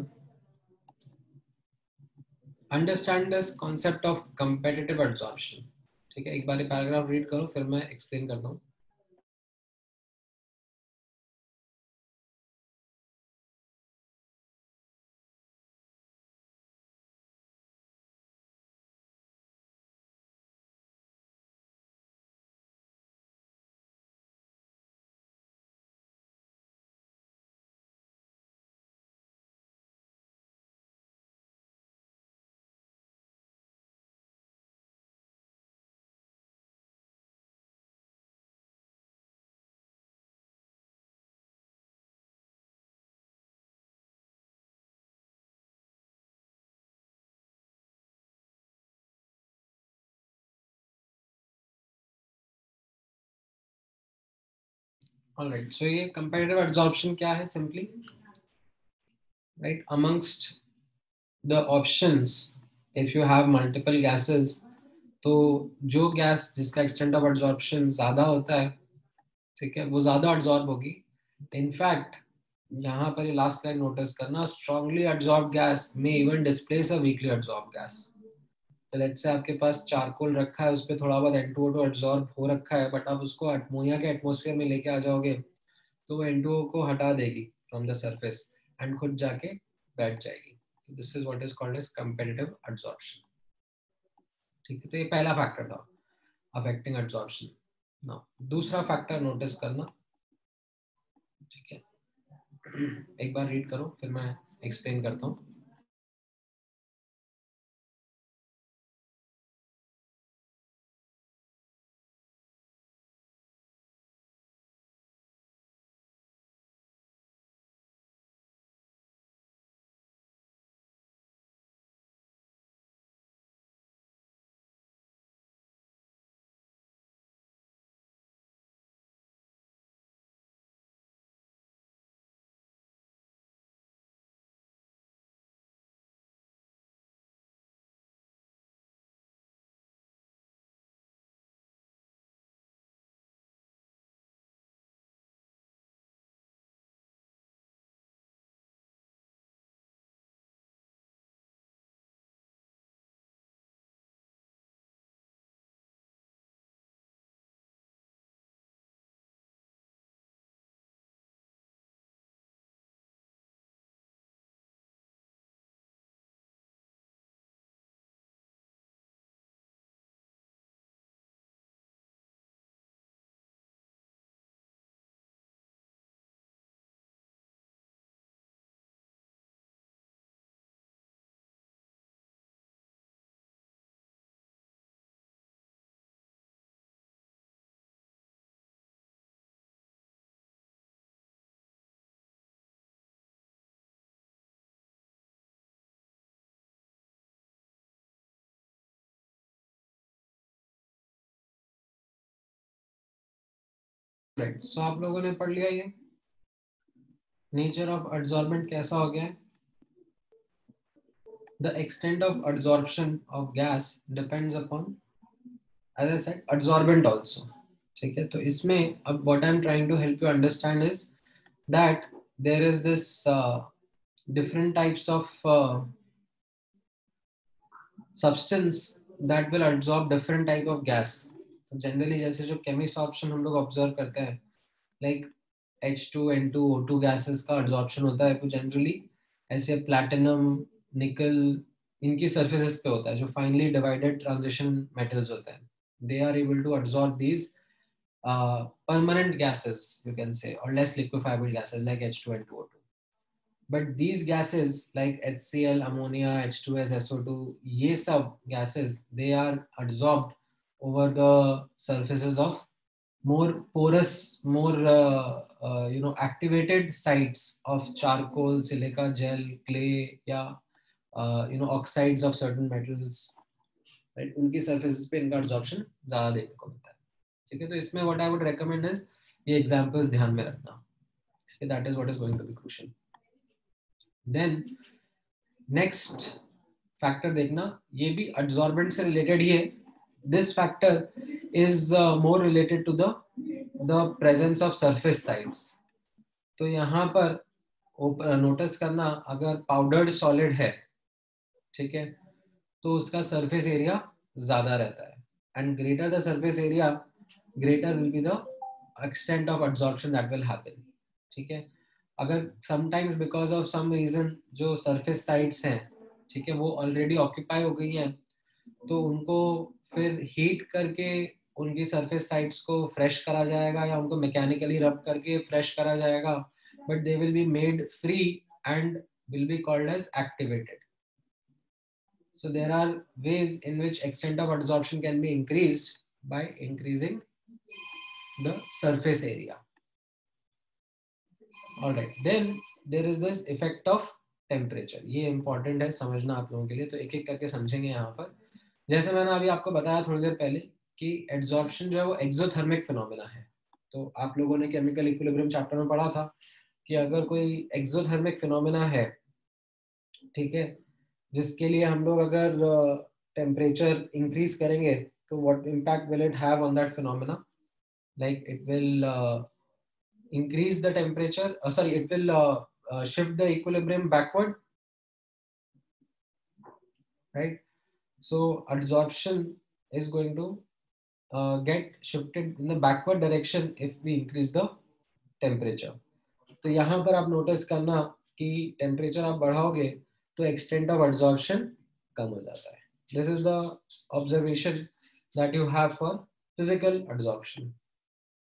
Understand this concept of competitive absorption, ठीक है। एक बार पैराग्राफ रीड करो फिर मैं एक्सप्लेन करता हूँ। ऑलराइट, सो ये कंपेटिटिव एब्जॉर्प्शन क्या है? Simply write, amongst the options if you have multiple gases, तो जो गैस जिसका एक्सटेंट ऑफ एब्जॉर्प्शन ज्यादा होता है, ठीक है, वो ज्यादा एब्जॉर्ब होगी। इनफैक्ट यहाँ पर लास्ट लाइन नोटिस करना, स्ट्रांगली एब्जॉर्ब गैस में even displace a weekly absorb gas. तो लेट्स से आपके पास चारकोल रखा है, उस पर थोड़ा बहुत N2O2 एब्जॉर्ब हो रखा है, बट आप उसको अमोनिया के एटमोसफियर में लेके आ जाओगे तो वो N2O को हटा देगी फ्रॉम द सरफेस एंड खुद जाके बैठ जाएगी। This is what is called as competitive absorption, ठीक है। तो ये पहला फैक्टर था अफेक्टिंग एब्जॉर्प्शन। नाउ दूसरा फैक्टर नोटिस करना, ठीक है। एक बार रीड करो फिर मैं एक्सप्लेन करता हूँ। राइट, सो आप लोगों ने पढ़ लिया ये नेचर ऑफ एडसॉर्बेंट कैसा हो गया है. The extent of adsorption of gas depends upon, as I said, adsorbent also. ठीक है, तो इसमें अब what I'm trying to help you understand is that there is this different types of substance that will absorb different type of gas. तो generally जैसे जो chemisorption हम लोग observe करते हैं, like H2N2O2 gases का absorption होता है, तो generally ऐसे platinum, nickel इनकी surfaces पे होता है, जो finely divided transition metals होते हैं. They are able to absorb these permanent gases, you can say, or less liquefiable gases like H2N2O2. But these gases like HCl, ammonia, H2S, SO2, ये सब gases, they are absorbed over the surfaces of more porous, more activated sites of charcoal, silica gel, clay, या oxides of certain metals, right? उनकी surfaces पे इनका absorption ज़्यादा देखने को मिलता है. ठीक है, तो इसमें what I would recommend is ये examples ध्यान में रखना. That is what is going to be crucial. Then next factor देखना, ये भी adsorbent से related ही है. This factor is more related to the presence of surface sites. तो यहाँ पर notice करना, अगर powdered solid है, ठीक है, तो उसका surface area ज़्यादा रहता है. And greater the surface area, greater will be the extent of adsorption that will happen. ठीक है, अगर sometimes because of some reason जो surface sites हैं, ठीक है, वो already occupy हो गई हैं, तो उनको फिर heat करके उनकी surface sites को fresh करा जाएगा या उनको mechanically rub करके fresh करा जाएगा, but they will be made free and will be called as activated. So there are ways in which extent of adsorption can be increased by increasing the surface area. All right, then there is this effect of temperature. ये important है समझना आप लोगों के लिए, तो एक एक करके समझेंगे यहाँ पर. जैसे मैंने अभी आपको बताया थोड़ी देर पहले कि adsorption जो है वो exothermic phenomena है. तो आप लोगों ने chemical equilibrium chapter में पढ़ा था कि अगर कोई exothermic phenomena है, ठीक है, जिसके लिए हम लोग अगर temperature increase करेंगे, तो what impact will it have on that phenomena? Like it will increase the temperature, it will shift the equilibrium backward, right? So adsorption is going to get shifted in the backward direction if we increase the temperature. तो यहाँ पर आप notice करना कि temperature आप बढ़ाओगे तो extent of adsorption कम हो जाता है. This is the observation that you have for physical adsorption.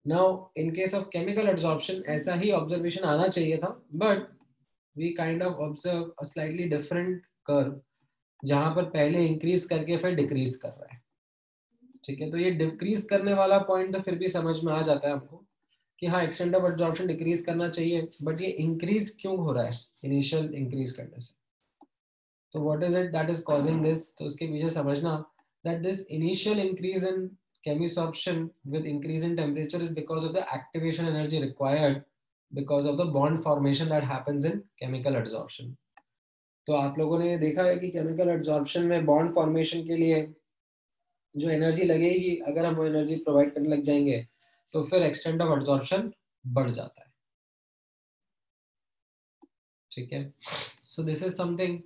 Now, in case of chemical adsorption, ऐसा ही observation आना चाहिए था, but we kind of observe a slightly different curve, जहाँ पर पहले increase करके फिर decrease कर रहा है. ठीक है, तो ये decrease करने वाला point तो फिर भी समझ में आ जाता है हमको कि हाँ extent of adsorption decrease करना चाहिए, but ये increase क्यों हो रहा है initial increase करने से. तो what is it that is causing this? तो उसके पीछे समझना that this initial increase in chemisorption with increase in temperature is because of the activation energy required because of the bond formation that happens in chemical adsorption. तो आप लोगों ने देखा है कि chemical adsorption में bond formation के लिए जो energy लगेगी, अगर हम वो energy provide करने लग जाएंगे तो फिर extent of adsorption बढ़ जाता है. ठीक है, so this is something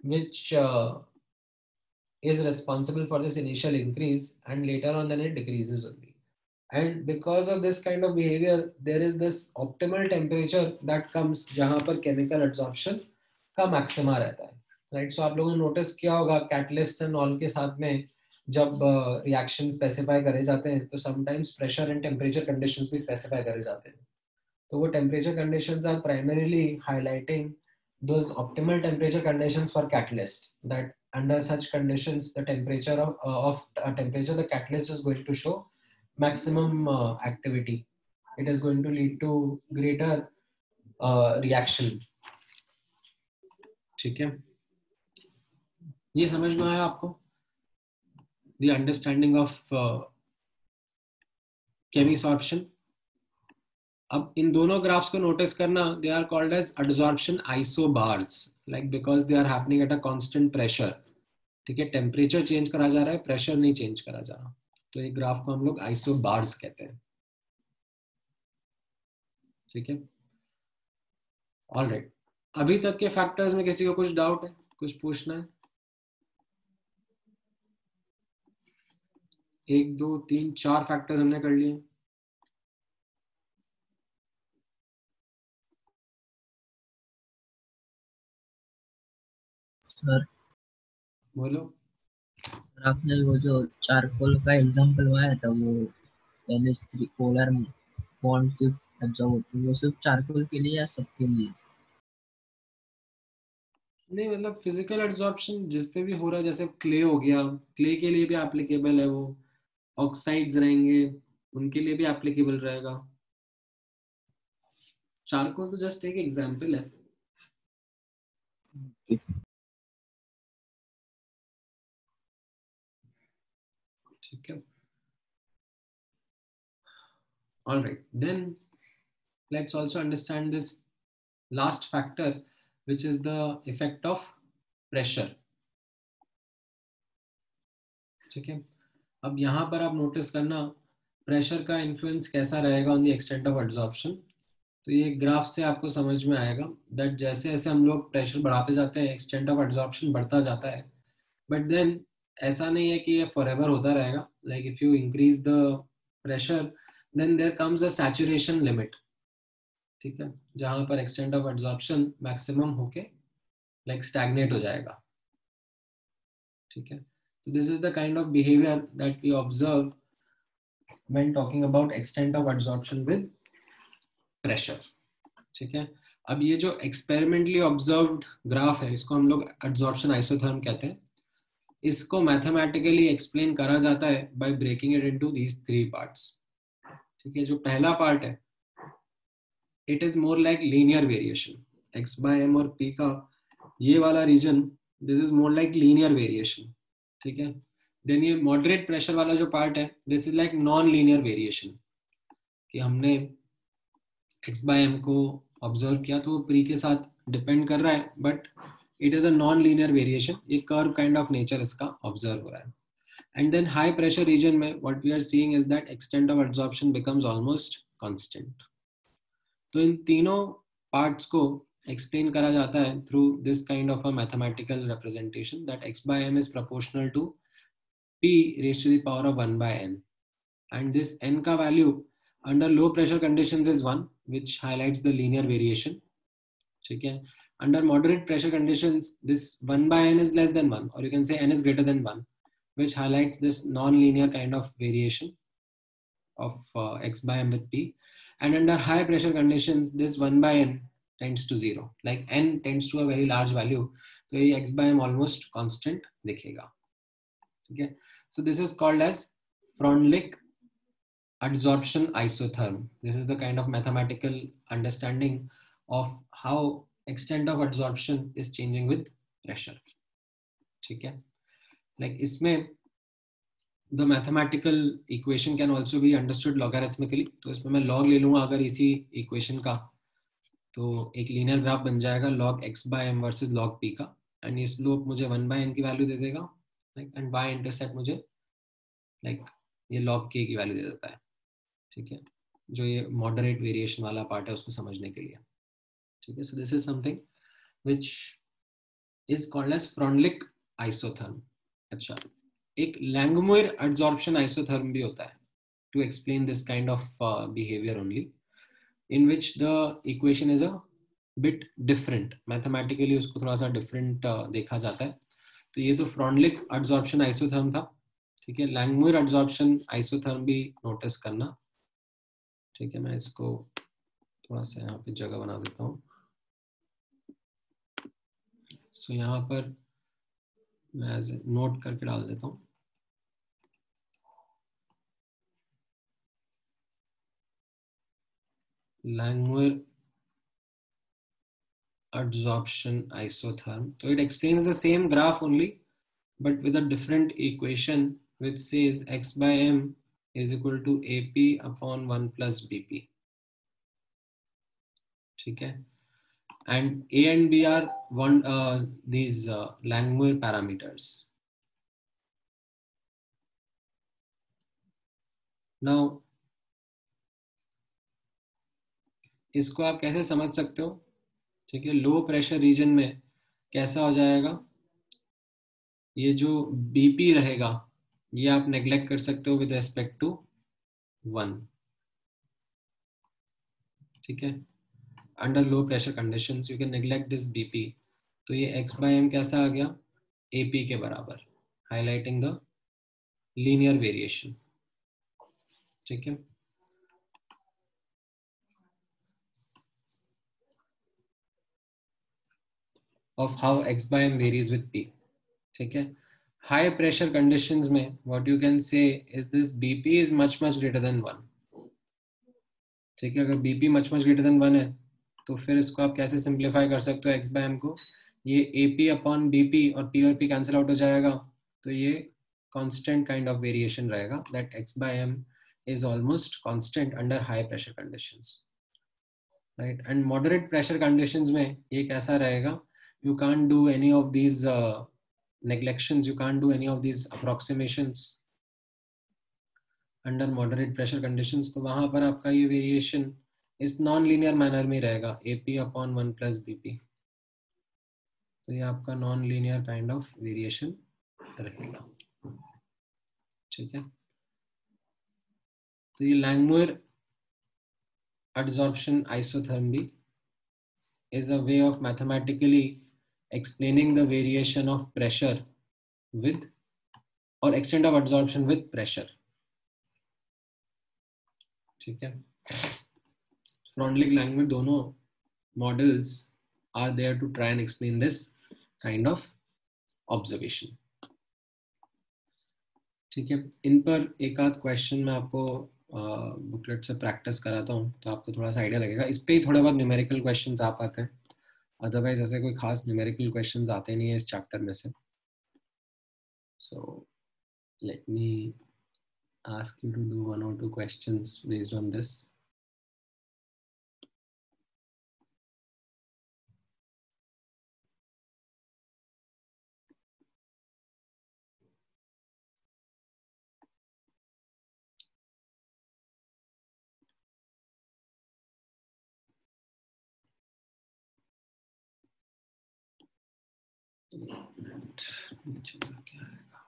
which is responsible for this initial increase, and later on then it decreases only. And because of this kind of behavior, there is this optimal temperature that comes जहाँ पर chemical adsorption का maxima रहता है, right? So आप लोगों ने notice किया होगा catalyst and all के साथ में जब reaction specify करे जाते हैं तो sometimes pressure and temperature conditions भी specify करे जाते हैं. तो वो temperature conditions are primarily highlighting those optimal temperature conditions for catalyst, that under such conditions the temperature of temperature the catalyst is going to show maximum activity. It is going to lead to greater reaction. ठीक है, ये समझ में आया आपको? The understanding of chemisorption. अब इन दोनों graphs को नोटिस करना, they are called as adsorption isobars, like because they are happening at a constant pressure. ठीक है, टेम्परेचर चेंज करा जा रहा है, प्रेशर नहीं चेंज करा जा रहा, तो ये ग्राफ को हम लोग आइसोबार्स कहते हैं। ठीक है, ऑलराइट। अभी तक के फैक्टर्स में किसी को कुछ डाउट है, कुछ पूछना है? 1 2 3 4 फैक्टर्स हमने कर लिए। सर बोलो। आपने वो जो चारकोल का एग्जांपल बनाया था, वो NH3 पोलर बॉन्ड सिर्फ एब्जॉर्ब होती है, वो सिर्फ चारकोल के लिए या सबके लिए? नहीं, मतलब फिजिकल एब्जॉर्प्शन जिस पे भी हो रहा है, जैसे क्ले हो गया, क्ले के लिए भी एप्लीकेबल है वो, ऑक्साइड्स रहेंगे उनके लिए भी एप्लीकेबल रहेगा। चारकोल तो जस्ट एक एग्जांपल है। ठीक है, all right, then let's also understand this last factor, which is the effect of pressure. ठीक है, अब यहाँ पर आप नोटिस करना प्रेशर का इन्फ्लुएंस कैसा रहेगा on the extent of absorption. तो ये ग्राफ से आपको समझ में आएगा दैट जैसे जैसे हम लोग प्रेशर बढ़ाते जाते हैं, एक्सटेंट ऑफ एब्जॉर्प्शन बढ़ता जाता है, बट देन ऐसा नहीं है कि ये फॉरएवर होता रहेगा। Like if you increase the pressure, then there comes a saturation limit. ठीक है, जहां पर एक्सटेंट ऑफ एब्जॉर्प्शन मैक्सिमम होके लाइक स्टैग्नेट हो जाएगा। ठीक है, so this is the kind of behavior that we observe when talking about extent of absorption with pressure. ठीक है, अब ये जो एक्सपेरिमेंटली ऑब्जर्व्ड ग्राफ है, इसको हम लोग एब्जॉर्प्शन आइसोथर्म कहते हैं। इसको मैथमेटिकली एक्सप्लेन करा जाता है by breaking it into these 3 parts. ठीक है, जो पहला पार्ट है, it is more like linear variation, x by m और p का ये वाला region, this is more like linear variation. ठीक है, देन ये मॉडरेट प्रेशर वाला जो पार्ट है, this is like non linear variation, कि हमने x by m को ऑब्जर्व किया तो वो प्री के साथ डिपेंड कर रहा है, but it is a non linear variation, ये कर्व काइंड ऑफ नेचर इसका ऑब्जर्व हो रहा है। And then high pressure region में what we are seeing is that extent of absorption becomes almost constant. तो इन तीनों पार्ट्स को एक्सप्लेन करा जाता है through this kind of a mathematical representation that x by m is proportional to p raised to the power of 1 by n, and this n का value under low pressure conditions is 1, which highlights the linear variation. ठीक है, under moderate pressure conditions this 1 by n is less than 1, or you can say n is greater than 1, which highlights this non-linear kind of variation of x by m with p. And under high pressure conditions this 1 by n tends to 0, like n tends to a very large value, तो ये x by m almost constant दिखेगा। ठीक है, so this is called as Freundlich adsorption isotherm. This is the kind of mathematical understanding of how extent of adsorption is changing with pressure. ठीक है, like इसमें the mathematical equation can also be understood logarithmically. तो इसमें मैं log ले लूँगा अगर इसी equation का, तो एक लीनियर ग्राफ बन जाएगा log x by m versus log p का, एंड ये स्लोप मुझे 1 by n की वैल्यू दे देगा, एंड y इंटरसेप्ट मुझे लाइक ये log k की वैल्यू दे देता है। ठीक है, जो ये मॉडरेट वेरिएशन वाला पार्ट है उसको समझने के लिए। ठीक है, so this is something which is called as Freundlich isotherm. अच्छा, एक लैंगमुइर एडसॉर्प्शन आइसोथर्म भी होता है to explain this kind of behaviour only, in which the equation is a bit different, mathematically उसको थोड़ा सा डिफरेंट देखा जाता है। तो ये तो फ्रॉन्डलिक एडसॉर्प्शन आइसोथर्म था। ठीक है, लैंगमुइर एडसॉर्प्शन आइसोथर्म भी नोटिस करना। ठीक है, मैं इसको थोड़ा सा यहाँ पे जगह बना देता हूँ। सो यहाँ पर मैं एज नोट करके डाल देता हूँ। Langmuir adsorption isotherm. So it explains the same graph only, but with a different equation which says x by m is equal to AP upon 1 plus BP. ठीक है, and A and B are these Langmuir parameters. Now इसको आप कैसे समझ सकते हो? ठीक है, लो प्रेशर रीजन में कैसा हो जाएगा, ये जो BP रहेगा ये आप नेग्लेक्ट कर सकते हो विद रेस्पेक्ट टू 1, ठीक है, under low pressure conditions you can neglect this BP. तो ये x/m कैसा आ गया, AP के बराबर, हाईलाइटिंग द लीनियर वेरिएशन. ठीक है, of how x/m varies with P. ठीक है, हाई प्रेशर कंडीशंस में व्हाट यू कैन से is this BP is much greater than 1. ठीक है, अगर BP मच ग्रेटर देन 1 है तो फिर इसको आप कैसे सिंप्लीफाई कर सकते हो x/m को, ये AP अपॉन BP और P कैंसिल आउट हो जाएगा, तो ये कांस्टेंट काइंड ऑफ वेरिएशन रहेगा, that x/m is almost constant under high pressure conditions, right? And moderate pressure conditions में ये कैसा रहेगा, you can't do any of these neglections, you can't do any of these approximations under moderate pressure conditions. तो वहां पर आपका ये variation इस नॉन लीनियर मैनर में रहेगा, AP अपॉन 1 प्लस BP. तो ये आपका non linear kind of variation रहेगा. ठीक है, तो ये Langmuir adsorption isothermy is a way of mathematically explaining the variation of pressure with or extent of adsorption with pressure. ठीक है, Freundlich Langmuir दोनों models are there to try and explain this kind of observation. ठीक है, इन पर एक आध question मैं आपको बुकलेट से प्रैक्टिस कराता हूँ तो आपको थोड़ा सा आइडिया लगेगा. इस पे ही थोड़े बहुत न्यूमेरिकल क्वेश्चंस आ पाते हैं, अदरवाइज ऐसे कोई खास न्यूमेरिकल क्वेश्चंस आते नहीं है इस चैप्टर में से. So let me ask you to do 1 or 2 questions based on this. क्या आएगा,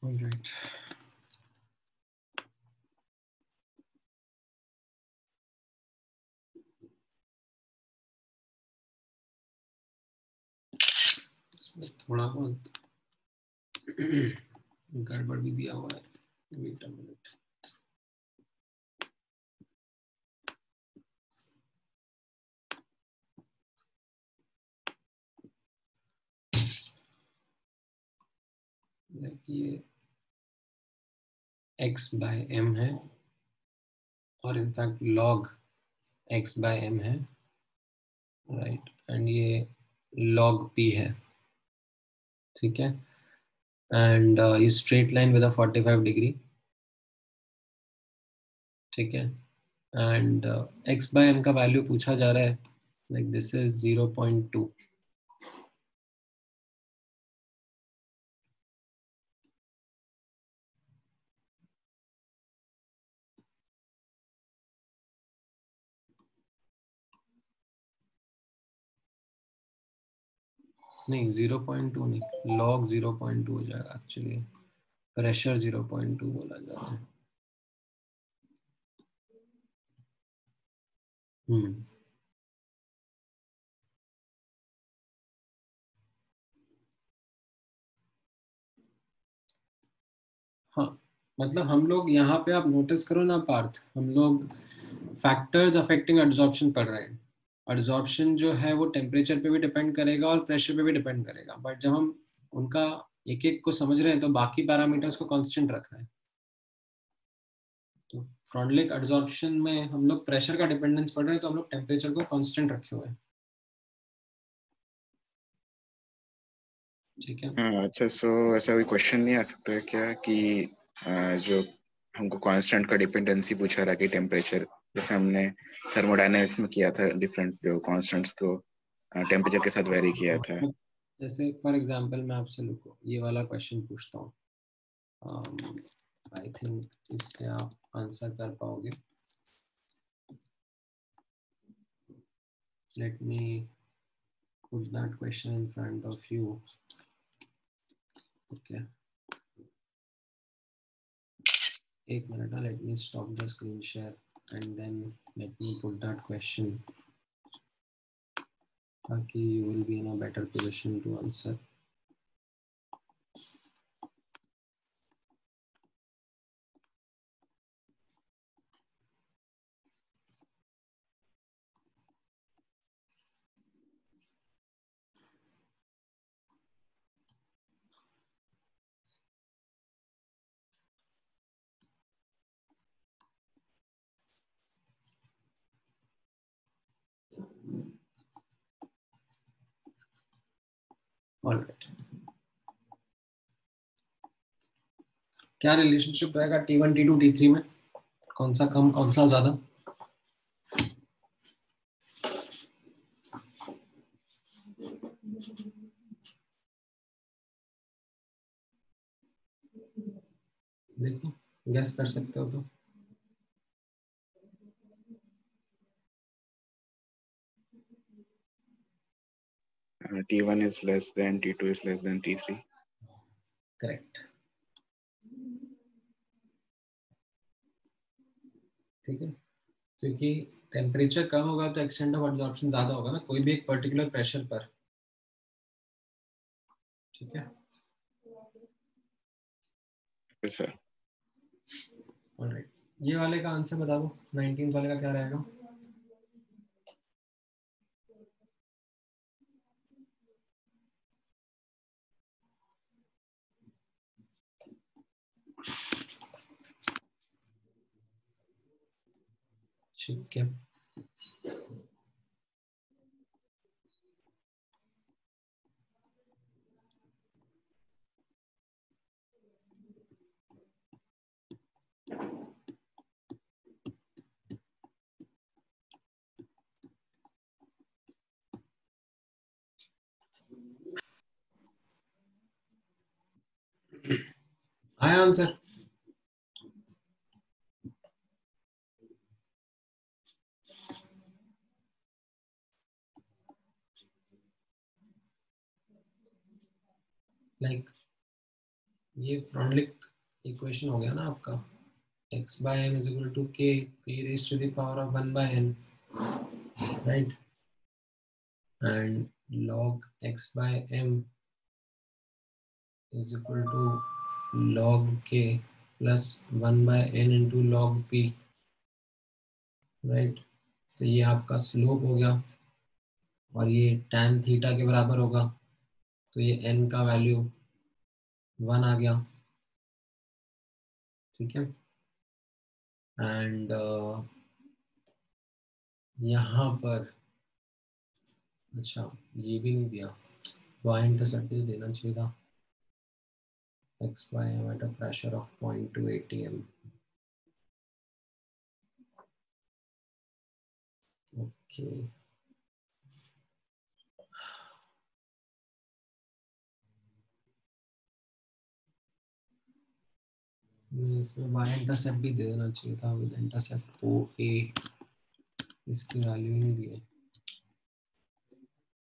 all right. इसमें थोड़ा बहुत गड़बड़ भी दिया हुआ है, वेट अ मिनट. ये x/m है और इनफैक्ट log x/m है, राइट, एंड ये log p है. ठीक है, एंड ये straight line with a 45 degree. ठीक है, एंड x/m का वैल्यू पूछा जा रहा है, लाइक दिस इज 0.2. नहीं 0.2 नहीं, log 0.2 हो जाएगा एक्चुअली, प्रेशर 0.2 बोला जा रहा है. हाँ, मतलब हम लोग यहाँ पे आप नोटिस करो ना पार्थ, हम लोग फैक्टर्स अफेक्टिंग एडसॉर्प्शन पढ़ रहे हैं. एब्जॉर्प्शन जो है वो टेम्परेचर पे भी डिपेंड करेगा और प्रेशर पे भी डिपेंड करेगा, बट जब हम उनका एक एक को समझ रहे हैं तो बाकी पैरामीटर्स को कांस्टेंट रख रहे हैं। तो फ्रॉन्टलिक एब्जॉर्प्शन में हम लोग प्रेशर का डिपेंडेंस पढ़ रहे हैं तो हम लोग टेम्परेचर को कांस्टेंट रखे हुए हैं। ठीक है। हाँ अच्छा, सो ऐसा कोई क्वेश्चन नहीं आ सकता है क्या कि जो हमको कांस्टेंट का डिपेंडेंसी पूछा रहा कि टेम्परेचर, जैसे हमने थर्मोडायनेमिक्स में किया था, डिफरेंट जो कांस्टेंट्स को टेम्परेचर के साथ वेरी किया था। जैसे फॉर एग्जांपल मैं आपसे लुको ये वाला क्वेश्चन पूछता हूँ, आई थिंक इससे आप आंसर कर पाओगे। Let me put that question in front of you. Okay, एक minute, let me stop the screen share and then let me put that question ताकि you will be in a better position to answer. Alright. क्या relationship रहेगा T1 T2 T3 में? कौन सा कम कौन सा ज्यादा? देखो गैस कर सकते हो तो। T1 is less than, T2 is less than T3. Correct. ठीक है, क्योंकि टेम्परेचर कम होगा तो एक्सटेंट ऑफ एब्जॉर्प्शन ज्यादा होगा ना, कोई भी एक पर्टिकुलर प्रेशर पर। ठीक है। Yes, sir. ऑलराइट, ये वाले का आंसर बता दो, 19 वाले का क्या रहेगा? ठीक है। आया आंसर? लाइक ये फ्रॉन्टलिक इक्वेशन हो गया ना आपका, x by m is equal to k p raised to the power of 1 by n, right? And log x by m is equal to log k plus 1 by n into log p, right? तो ये आपका slope हो गया और ये tan theta के बराबर होगा, तो ये n का वैल्यू 1 आ गया। ठीक है। एंड यहाँ पर अच्छा ये भी नहीं दिया, y इंटरसेप्ट भी देना चाहिए था, x by m at a pressure of 0.2 atm. Okay. इसमें y इंटरसेप्ट भी दे देना चाहिए था, विद इंटरसेप्ट OA, इसकी वैल्यू ही नहीं दी है।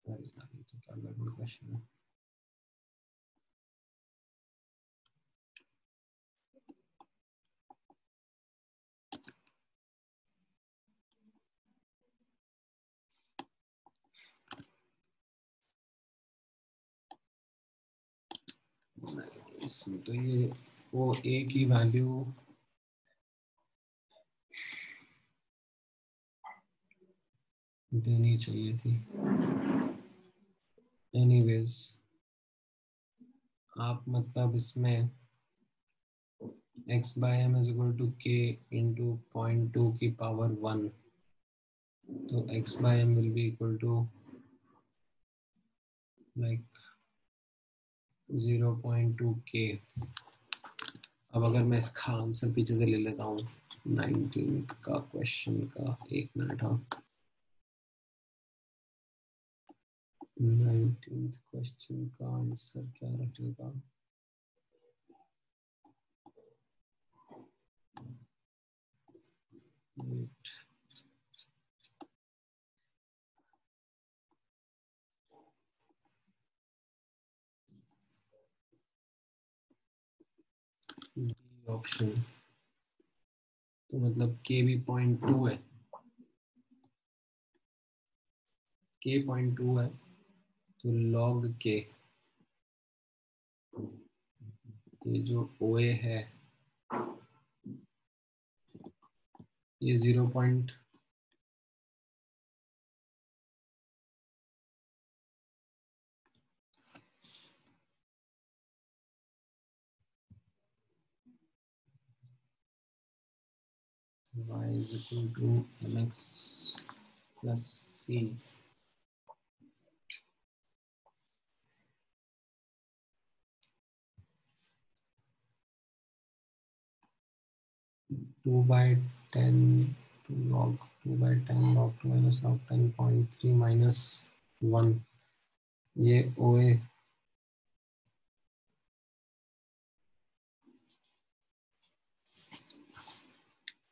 अरे यार ये तो क्या गड़बड़ क्वेश्चन है। इसमें तो ये OA की वैल्यू देनी चाहिए थी। एनीवेज आप मतलब इसमें x by m is equal to k into 0.2 की पावर 1, तो x by m will be equal to like 0.2 k। अब अगर मैं इसका आंसर पीछे से ले लेता हूँ 19th का क्वेश्चन का, एक मिनट। हाँ 19th क्वेश्चन का आंसर क्या रहेगा? Wait. ऑप्शन, तो मतलब k भी 0.2 है, k 0.2 है, तो log k, ये जो OA है ये 0. y is equal to mx plus c, two by 10 to log 2 by 10 log 2 minus log 10.3 minus 1, ये OA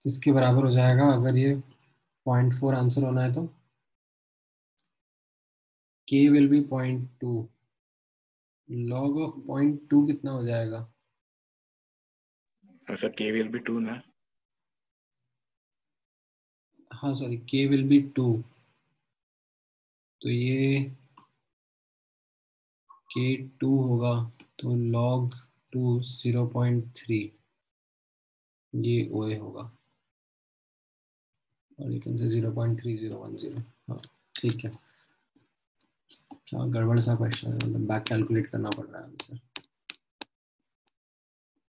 किसके बराबर हो जाएगा? अगर ये 0.4 आंसर होना है तो k will be 0.2, log of 0.2 कितना हो जाएगा? सर k will be 2 ना? हाँ सॉरी, k will be 2, तो ये k2 होगा, तो log 2 0.3, ये OA होगा, और यू कैन से 0.3010। हाँ ठीक है। क्या गड़बड़ सा क्वेश्चन है, मतलब बैक कैलकुलेट करना पड़ रहा है आंसर।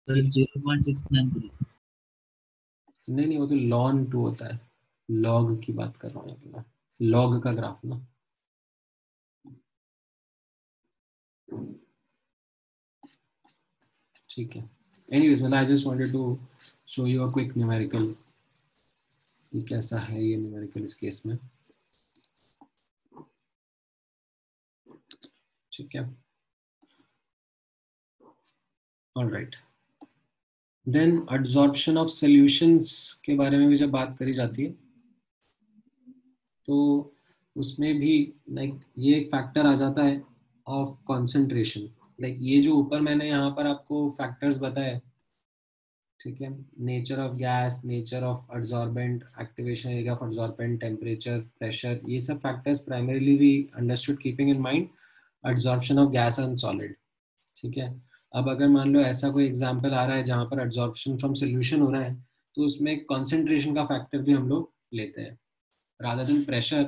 0.693। नहीं वो तो ln 2 होता है, log की बात कर रहा हूँ, log का ग्राफ ना। ठीक है। एनीवेज मतलब I just wanted to show you a quick numerical, कैसा है ये न्यूमेरिकल इस केस में। ठीक है, alright. Then adsorption of solutions के बारे में भी जब बात करी जाती है तो उसमें भी लाइक ये एक फैक्टर आ जाता है ऑफ कंसंट्रेशन। लाइक ये जो ऊपर मैंने यहाँ पर आपको फैक्टर्स बताए, ठीक है, nature of gas, nature of adsorbent, activation area of adsorbent, temperature, pressure, ये सब factors primarily we understood keeping in mind adsorption of gas and solid. ठीक है, अब अगर मान लो ऐसा कोई एग्जांपल आ रहा है जहाँ पर एडजॉर्प्शन फ्रॉम सॉल्यूशन हो रहा है, तो उसमें कंसंट्रेशन का फैक्टर भी हम लोग लेते हैं rather than pressure।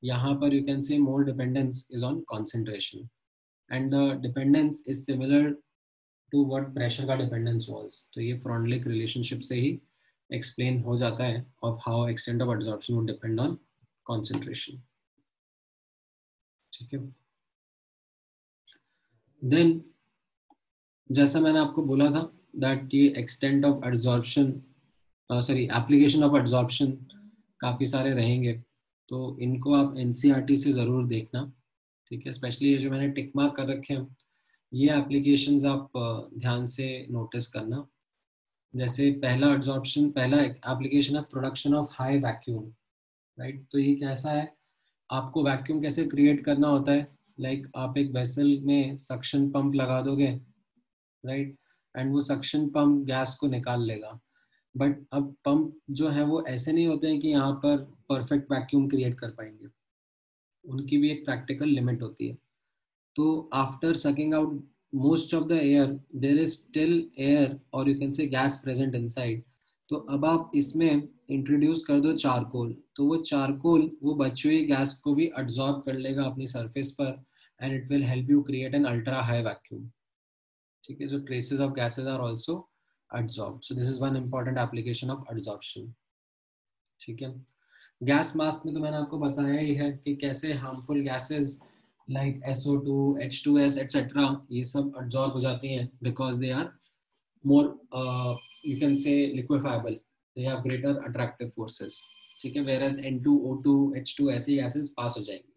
यहाँ पर you can say more dependence is on concentration and the dependence is similar to what pressure का dependence was। तो ये Freundlich relationship से ही explain हो जाता है of how extent of absorption would depend on concentration। ठीक है, then जैसा मैंने आपको बोला था that ये extent of absorption sorry application of adsorption काफ़ी सारे रहेंगे, तो इनको आप एनसीईआरटी से ज़रूर देखना। ठीक है, स्पेशली ये जो मैंने टिक मार्क कर रखे हैं ये एप्लीकेशंस आप ध्यान से नोटिस करना। जैसे पहला एडजॉर्प्शन, पहला एप्लीकेशन है production of high vacuum, right. तो ये कैसा है, आपको वैक्यूम कैसे क्रिएट करना होता है, लाइक आप एक वेसल में सक्शन पंप लगा दोगे, राइट, एंड वो सक्शन पंप गैस को निकाल लेगा। बट अब पंप जो है वो ऐसे नहीं होते हैं कि यहाँ पर परफेक्ट वैक्यूम क्रिएट कर पाएंगे, उनकी भी एक प्रैक्टिकल लिमिट होती है। तो after sucking out most of the air there is still air और you can say gas present inside, तो अब आप इसमें इंट्रोड्यूस कर दो चारकोल, तो वो चारकोल वो बची हुई गैस को भी अब्सॉर्ब कर लेगा अपनी सरफेस पर, and it will help you create an ultra high vacuum. ठीक है, so traces of gases are also adsorbed. So this is one important application of adsorption. ठीक है, गैस मास्क में तो मैंने आपको बताया ही है कि कैसे harmful gases like SO2, H2S etc. ये सब अब्सॉर्ब हो जाती हैं because they are more you can say liquefiable, they have greater attractive forces. ठीक है, whereas N2, O2, H2 ऐसी गैसेस पास हो जाएंगी.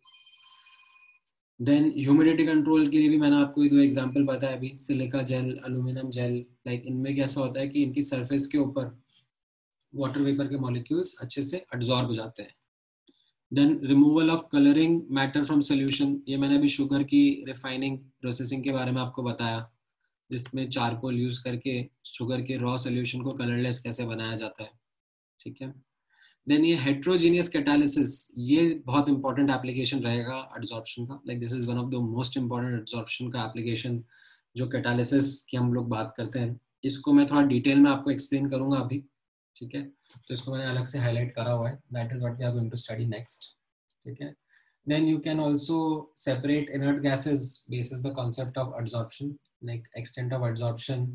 देन ह्यूमिडिटी कंट्रोल के लिए भी मैंने आपको 2 एग्जांपल बताया अभी, silica gel, aluminium gel. Like इनमें कैसा होता है कि इनकी सरफेस के ऊपर वाटर वेपर के मॉलिक्यूल्स अच्छे से अब्सॉर्ब हो जाते हैं. Then removal of colouring matter from solution, ये मैंने अभी शुगर की रिफाइनिंग प्रोसेसिंग के बारे में आपको बताया, जिसमें चारकोल यूज करके शुगर के रॉ सोल्यूशन को कलरलेस कैसे बनाया जाता है. ठीक है, देन ये हेट्रोजीनियस कैटालिसिस, ये बहुत इंपॉर्टेंट एप्लीकेशन रहेगा एडसॉर्प्शन का. Like this is one of the most important adsorption का एप्लीकेशन जो कैटालिसिस की हम लोग बात करते हैं. इसको मैं थोड़ा डिटेल में आपको एक्सप्लेन करूंगा अभी. ठीक है, तो इसको मैंने अलग से हाईलाइट करा हुआ है. That is what we are going to study next. ठीक है, then you can also separate inert gases basis the concept of adsorption. Like extent of adsorption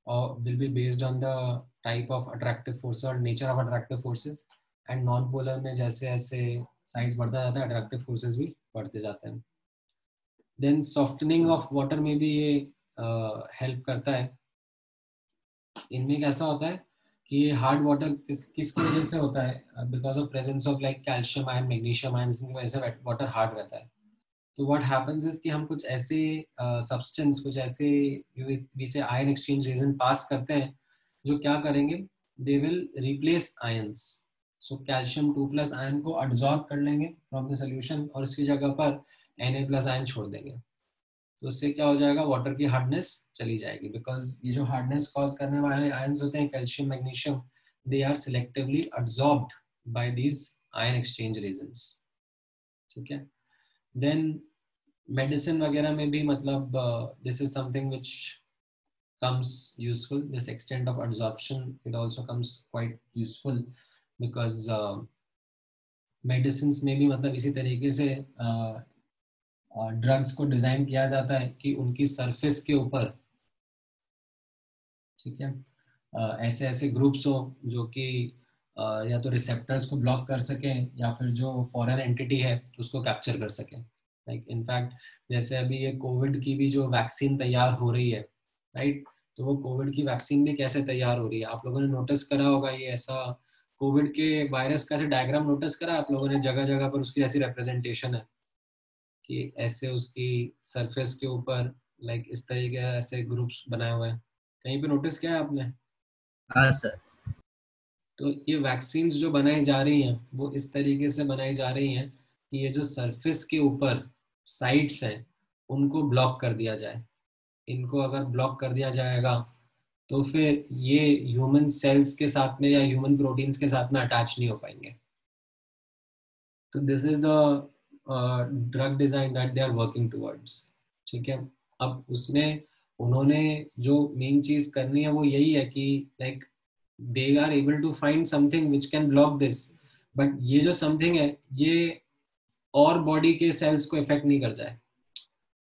will be based on the type of attractive force और nature of attractive forces. And non polar में जैसे ऐसे size बढ़ता जाता है, attractive forces भी बढ़ते जाते हैं. देन सॉफ्टनिंग ऑफ वाटर में भी ये हेल्प करता है. इनमें कैसा होता है कि ये हार्ड वाटर किसकी वजह से होता है, because of presence of like calcium ion, magnesium ion, इसकी वजह से वाटर हार्ड रहता है. तो व्हाट हैपेंस इज कि हम कुछ ऐसे सब्सटेंस, कुछ ऐसे जिसे आयन एक्सचेंज रीजन पास करते हैं जो क्या करेंगे, they will replace ions. So calcium 2+ ion को अब्सॉर्ब कर लेंगे फ्रॉम द सोल्यूशन और उसकी जगह पर Na+ आयन छोड़ देंगे. तो उससे क्या हो जाएगा, वाटर की हार्डनेस चली जाएगी. बिकॉज ये जो हार्डनेस कॉज करने वाले आयंस होते हैं calcium, magnesium, they are selectively absorbed by these ion exchange resins. ठीक है, देन मेडिसिन वगैरह में भी मतलब this is something which comes useful. This extent of absorption, it also comes quite useful because medicines में भी मतलब इसी तरीके से ड्रग्स को डिजाइन किया जाता है कि उनकी सरफेस के ऊपर, ठीक है, ऐसे ऐसे ग्रुप्स हो जो कि या तो रिसेप्टर्स को ब्लॉक कर सकें या फिर जो फॉरेन एंटिटी है उसको कैप्चर कर सकें. लाइक इनफैक्ट जैसे अभी ये कोविड की भी जो वैक्सीन तैयार हो रही है, राइट, तो वो कोविड की वैक्सीन भी कैसे तैयार हो रही है, आप लोगों ने नोटिस करा होगा. ये ऐसा कोविड के वायरस का ऐसे डायग्राम नोटिस करा आप लोगों ने, जगह जगह पर उसकी ऐसी रिप्रेजेंटेशन है कि ऐसे उसकी सरफेस के ऊपर लाइक इस तरीके ऐसे ग्रुप्स बनाए हुए हैं. कहीं पे नोटिस किया है आपने? हाँ सर. तो ये वैक्सीन्स जो बनाई जा रही हैं वो इस तरीके से बनाई जा रही हैं कि ये जो सरफेस के ऊपर साइट्स हैं उनको ब्लॉक कर दिया जाए. इनको अगर ब्लॉक कर दिया जाएगा तो फिर ये ह्यूमन सेल्स के साथ में या ह्यूमन प्रोटीन्स के साथ में अटैच नहीं हो पाएंगे. तो this is the drug design that they are working towards. ठीक है, अब उसमें उन्होंने जो मेन चीज करनी है वो यही है कि like they are able to find something which can block this, but ये जो something है ये और बॉडी के सेल्स को इफेक्ट नहीं कर जाए.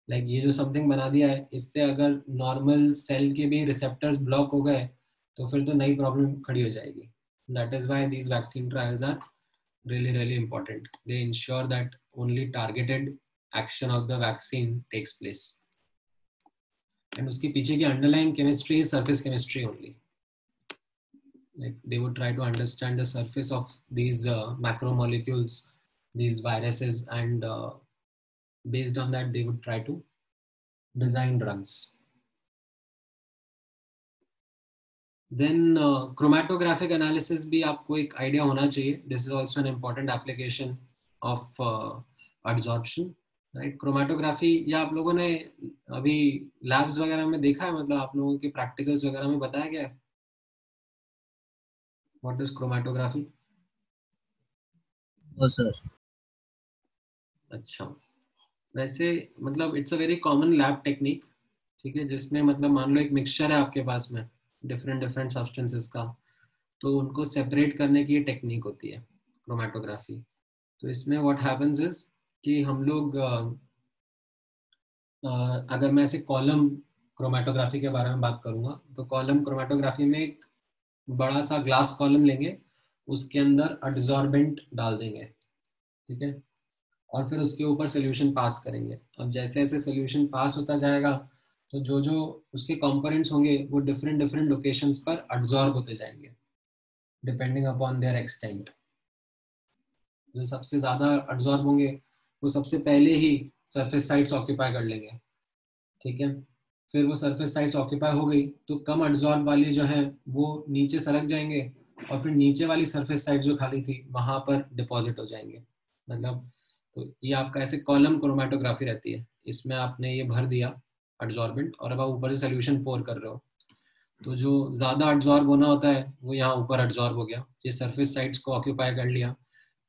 लाइक ये जो समथिंग बना दिया है इससे अगर नॉर्मल सेल के भी रिसेप्टर्स ब्लॉक हो गए तो फिर तो नई प्रॉब्लम खड़ी हो जाएगी. That is why these vaccine trials are really important. They ensure that only targeted action of the vaccine takes place. and उसके पीछे की underlying chemistry is surface chemistry only. Like they would try to understand the surface of these macromolecules, these viruses, and based on that they would try to design drugs. Then chromatographic analysis भी आपको एक idea होना चाहिए. This is also an important application of adsorption, right? Chromatography या आप लोगों ने अभी labs वगैरह में देखा है, मतलब आप लोगों के practicals वगैरह में बताया गया है what is chromatography? Oh sir. अच्छा, वैसे मतलब it's a very common lab technique. ठीक है, जिसमें मतलब मान लो एक मिक्सचर है आपके पास में डिफरेंट सब्सटेंसेस का, तो उनको सेपरेट करने की टेक्निक होती है क्रोमेटोग्राफी। तो इसमें व्हाट हैपेंस इज कि हम लोग अगर मैं ऐसे कॉलम क्रोमेटोग्राफी के बारे में बात करूंगा, तो कॉलम क्रोमेटोग्राफी में एक बड़ा सा ग्लास कॉलम लेंगे, उसके अंदर एडजॉर्बेंट डाल देंगे, ठीक है, और फिर उसके ऊपर सोल्यूशन पास करेंगे। अब जैसे जैसे सोल्यूशन पास होता जाएगा तो जो जो उसके कंपोनेंट्स होंगे वो डिफरेंट डिफरेंट लोकेशंस पर एब्जॉर्ब होते जाएंगे डिपेंडिंग अपॉन देयर एक्सटेंट। जो सबसे ज्यादा एब्जॉर्ब होंगे वो सबसे पहले ही सरफेस साइट्स ऑक्यूपाई कर लेंगे, ठीक है। फिर वो सरफेस साइट्स ऑक्यूपाई हो गई तो कम एब्जॉर्ब वाली जो है वो नीचे सरक जाएंगे, और फिर नीचे वाली सरफेस साइट जो खाली थी वहां पर डिपॉजिट हो जाएंगे। मतलब तो ये आपका ऐसे कॉलम क्रोमेटोग्राफी रहती है। इसमें आपने ये भर दिया एडजॉर्बेंट और अब आप ऊपर से सोल्यूशन पोर कर रहे हो, तो जो ज्यादा एडजॉर्ब होना होता है वो यहाँ ऊपर एडजॉर्ब हो गया, ये सरफेस साइट्स को ऑक्यूपाई कर लिया।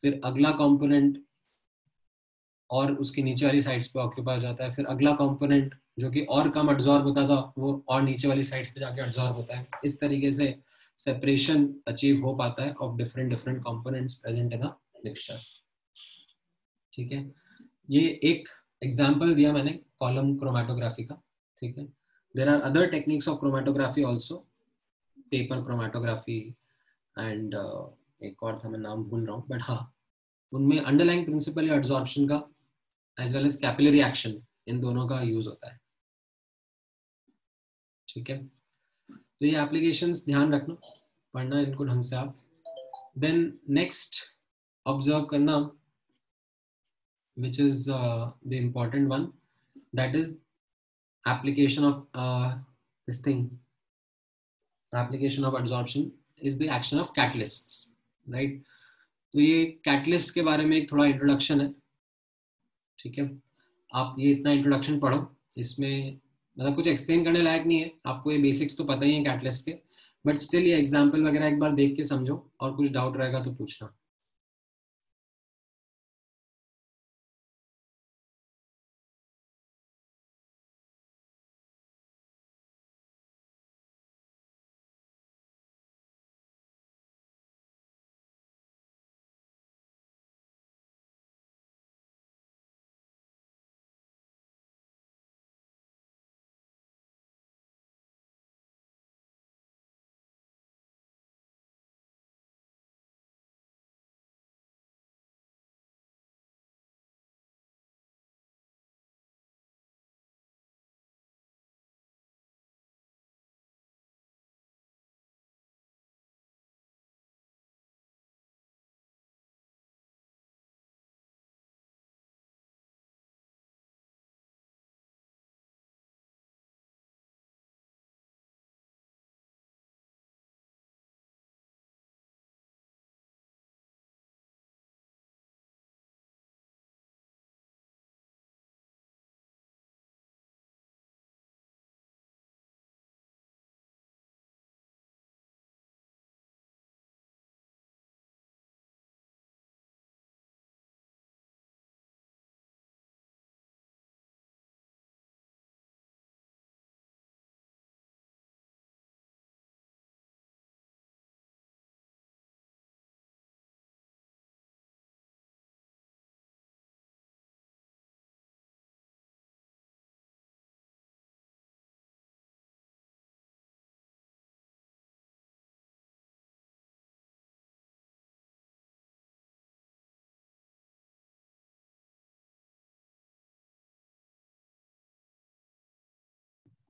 फिर अगला कंपोनेंट और उसके नीचे वाली साइड्स पे ऑक्यूपाई हो जाता है, फिर अगला कंपोनेंट जो कि और कम एब्जॉर्ब होता था वो और नीचे वाली साइड्स पे जाके एब्जॉर्ब होता है। इस तरीके से सेपरेशन अचीव हो पाता है of different different components present in a mixture, ठीक है। ये एक एग्जांपल दिया मैंने कॉलम क्रोमेटोग्राफी का, ठीक है। There are other techniques of chromatography also, paper chromatography and एक और था मैं नाम भूल रहा हूँ, बट हाँ उनमें अंडरलाइंग प्रिंसिपल है एब्जॉर्प्शन का as well as capillary action, इन दोनों का यूज होता है, ठीक है। तो ये एप्लीकेशंस ध्यान रखना, पढ़ना इनको ढंग से आप। देन नेक्स्ट ऑब्जर्व करना which is the important one, that is application of this thing, application of absorption is the action of catalysts, right? तो ये कैटलिस्ट के बारे में एक थोड़ा इंट्रोडक्शन है, ठीक है। आप ये इतना इंट्रोडक्शन पढ़ो, इसमें मतलब कुछ एक्सप्लेन करने लायक नहीं है, आपको ये बेसिक्स तो पता ही है कैटलिस्ट के, बट स्टिल ये एग्जांपल वगैरह एक बार देख के समझो, और कुछ डाउट रहेगा तो पूछना।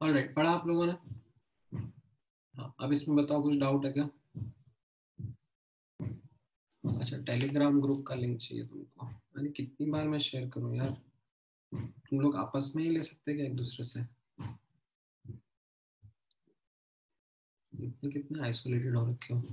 ऑलराइट, पढ़ा आप लोगों ने? हाँ, अब इसमें बताओ कुछ डाउट है क्या? अच्छा, टेलीग्राम ग्रुप का लिंक चाहिए तुमको? अरे कितनी बार मैं शेयर करूं यार, तुम लोग आपस में ही ले सकते क्या एक दूसरे से? इतने कितने आइसोलेटेड हो रखे हो।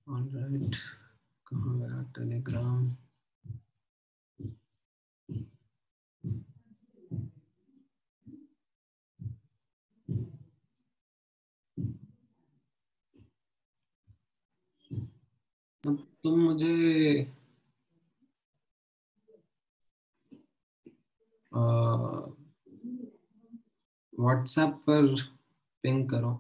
ऑलराइट, कहाँ गया टेलीग्राम? अब तुम मुझे व्हाट्सएप पर पिंग करो।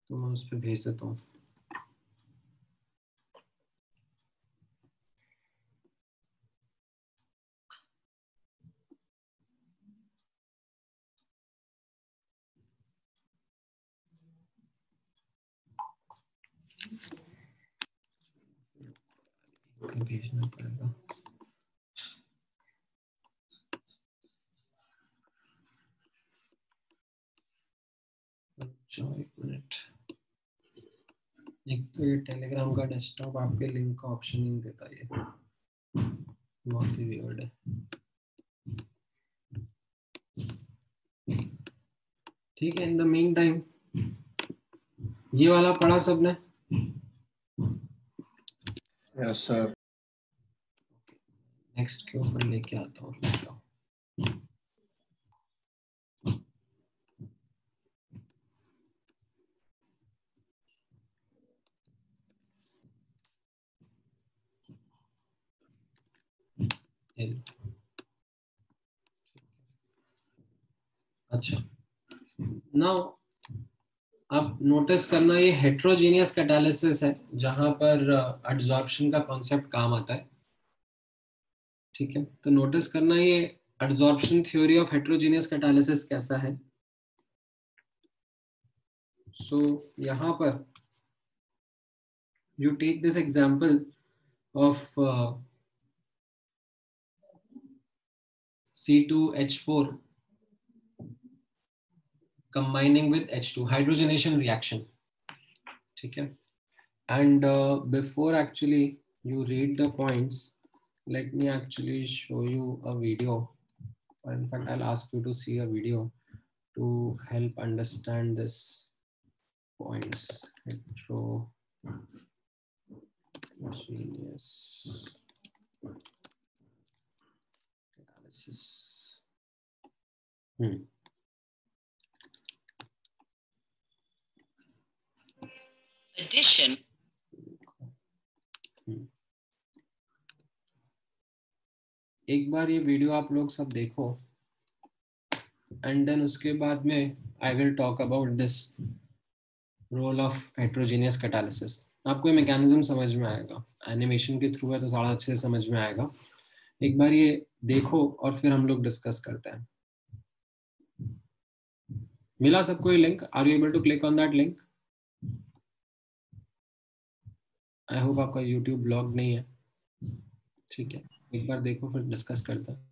तो मैं उस पर भेज देता हूँ। भेजना पड़ेगा। अच्छा एक मिनट। एक तो ये टेलीग्राम का डेस्कटॉप आपके लिंक का ऑप्शन नहीं देता, ये बहुत ही वियर्ड है। ठीक है, इन द मीन टाइम ये वाला पढ़ा सबने? Yes sir. नेक्स्ट के ऊपर लेके आता हूँ। अच्छा, नाउ आप नोटिस करना, ये हेट्रोजीनियस कैटालिसिस है जहां पर एडजॉर्प्शन का कॉन्सेप्ट काम आता है। ठीक है, तो नोटिस करना ये adsorption theory of heterogeneous catalysis कैसा है। सो यहाँ पर you take this example of C2H4 combining with H2, hydrogenation reaction. ठीक है, and before actually you read the points, let me actually show you a video, or in fact I'll ask you to see a video to help understand this points. Heterogeneous catalysis. Addition. एक बार ये video आप लोग सब देखो, and then उसके बाद में I will talk about this role of heterogeneous catalysis. आपको ये मैकेनिज्म समझ में आएगा, एनिमेशन के थ्रू है तो ज़्यादा अच्छे से समझ में आएगा। एक बार ये देखो और फिर हम लोग डिस्कस करते हैं। मिला सबको ये link? Are you able to click on that link? I hope आपका यूट्यूब ब्लॉग नहीं है। ठीक है, एक बार देखो फिर डिस्कस करते हैं।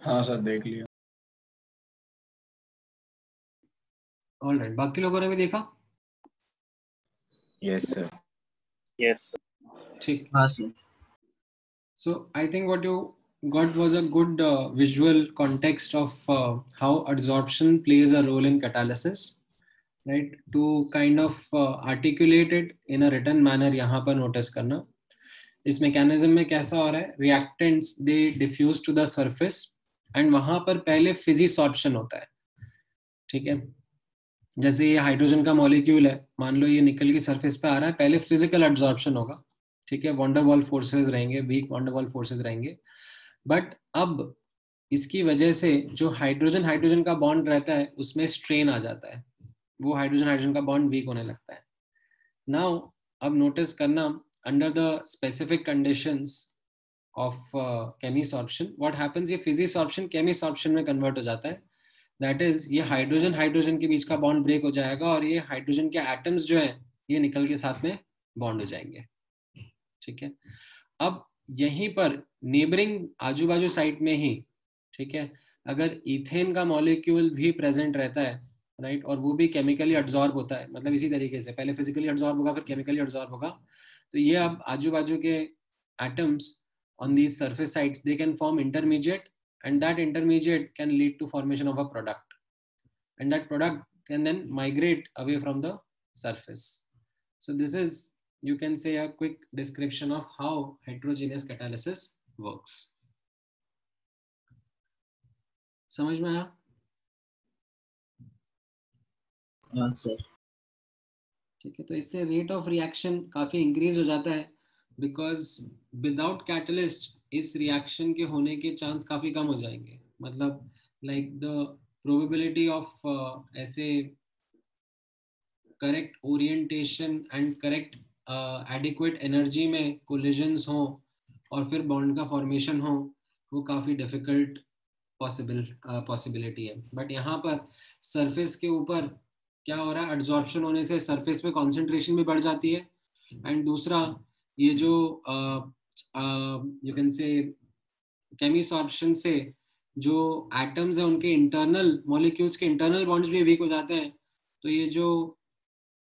हाँ सर देख लिया। ऑलराइट, बाकी लोगों ने भी देखा? Yes sir. Yes, sir. ठीक। हाँ sir. So I think what you got was a good visual context of how adsorption plays a role in catalysis, right? To kind of articulate it in a written manner, यहाँ पर notice करना इस mechanism में कैसा हो रहा है, reactants they diffuse to the surface and वहाँ पर पहले physisorption होता है, ठीक है? जैसे ये हाइड्रोजन का मॉलिक्यूल है, मान लो ये निकल की सरफेस पे आ रहा है, पहले फिजिकल एब्जॉर्प्शन होगा, ठीक है, वंडरवॉल फोर्सेस रहेंगे, वीक वंडरवॉल फोर्सेस रहेंगे, बट अब इसकी वजह से जो हाइड्रोजन हाइड्रोजन का बॉन्ड रहता है उसमें स्ट्रेन आ जाता है, वो हाइड्रोजन हाइड्रोजन का बॉन्ड वीक होने लगता है। नाउ अब नोटिस करना, under the specific conditions of chemisorption what happens, ये फिजिसॉर्प्शन केमिसॉर्प्शन में कन्वर्ट हो जाता है। दैट इज ये हाइड्रोजन हाइड्रोजन के बीच का बॉन्ड ब्रेक हो जाएगा और ये हाइड्रोजन के एटम्स जो हैं ये निकल के साथ में बॉन्ड हो जाएंगे, ठीक है। अब यहीं पर नेबरिंग आजू बाजू साइड में ही, ठीक है, अगर इथेन का मॉलिक्यूल भी प्रेजेंट रहता है, राइट, और वो भी केमिकली एब्जॉर्ब होता है, मतलब इसी तरीके से पहले फिजिकली एब्जॉर्ब होगा फिर केमिकली एब्जॉर्ब होगा, तो ये अब आजू बाजू के atoms on these surface sites they can form intermediate and that intermediate can lead to formation of a product and that product can then migrate away from the surface. So this is, you can say, a quick description of how heterogeneous catalysis works. समझ में आया? हाँ sir. ठीक है, तो इससे rate of reaction काफी increase हो जाता है, बिकॉज विदाउट कैटलिस्ट इस रिएक्शन के होने के चांस काफी कम हो जाएंगे, मतलब लाइक द प्रोबेबिलिटी ऑफ ऐसे correct orientation and correct adequate energy में कोलिजन्स हो और फिर बॉन्ड का फॉर्मेशन हो, वो काफी डिफिकल्ट पॉसिबिलिटी है। बट यहाँ पर सरफेस के ऊपर क्या हो रहा है, एड्जॉर्प्शन होने से सरफेस में कॉन्सेंट्रेशन भी बढ़ जाती है, एंड दूसरा ये जो यू कैन से केमिसॉर्प्शन से जो एटम्स है उनके इंटरनल मॉलिक्यूल्स के इंटरनल बॉन्ड्स भी वीक हो जाते हैं, तो ये जो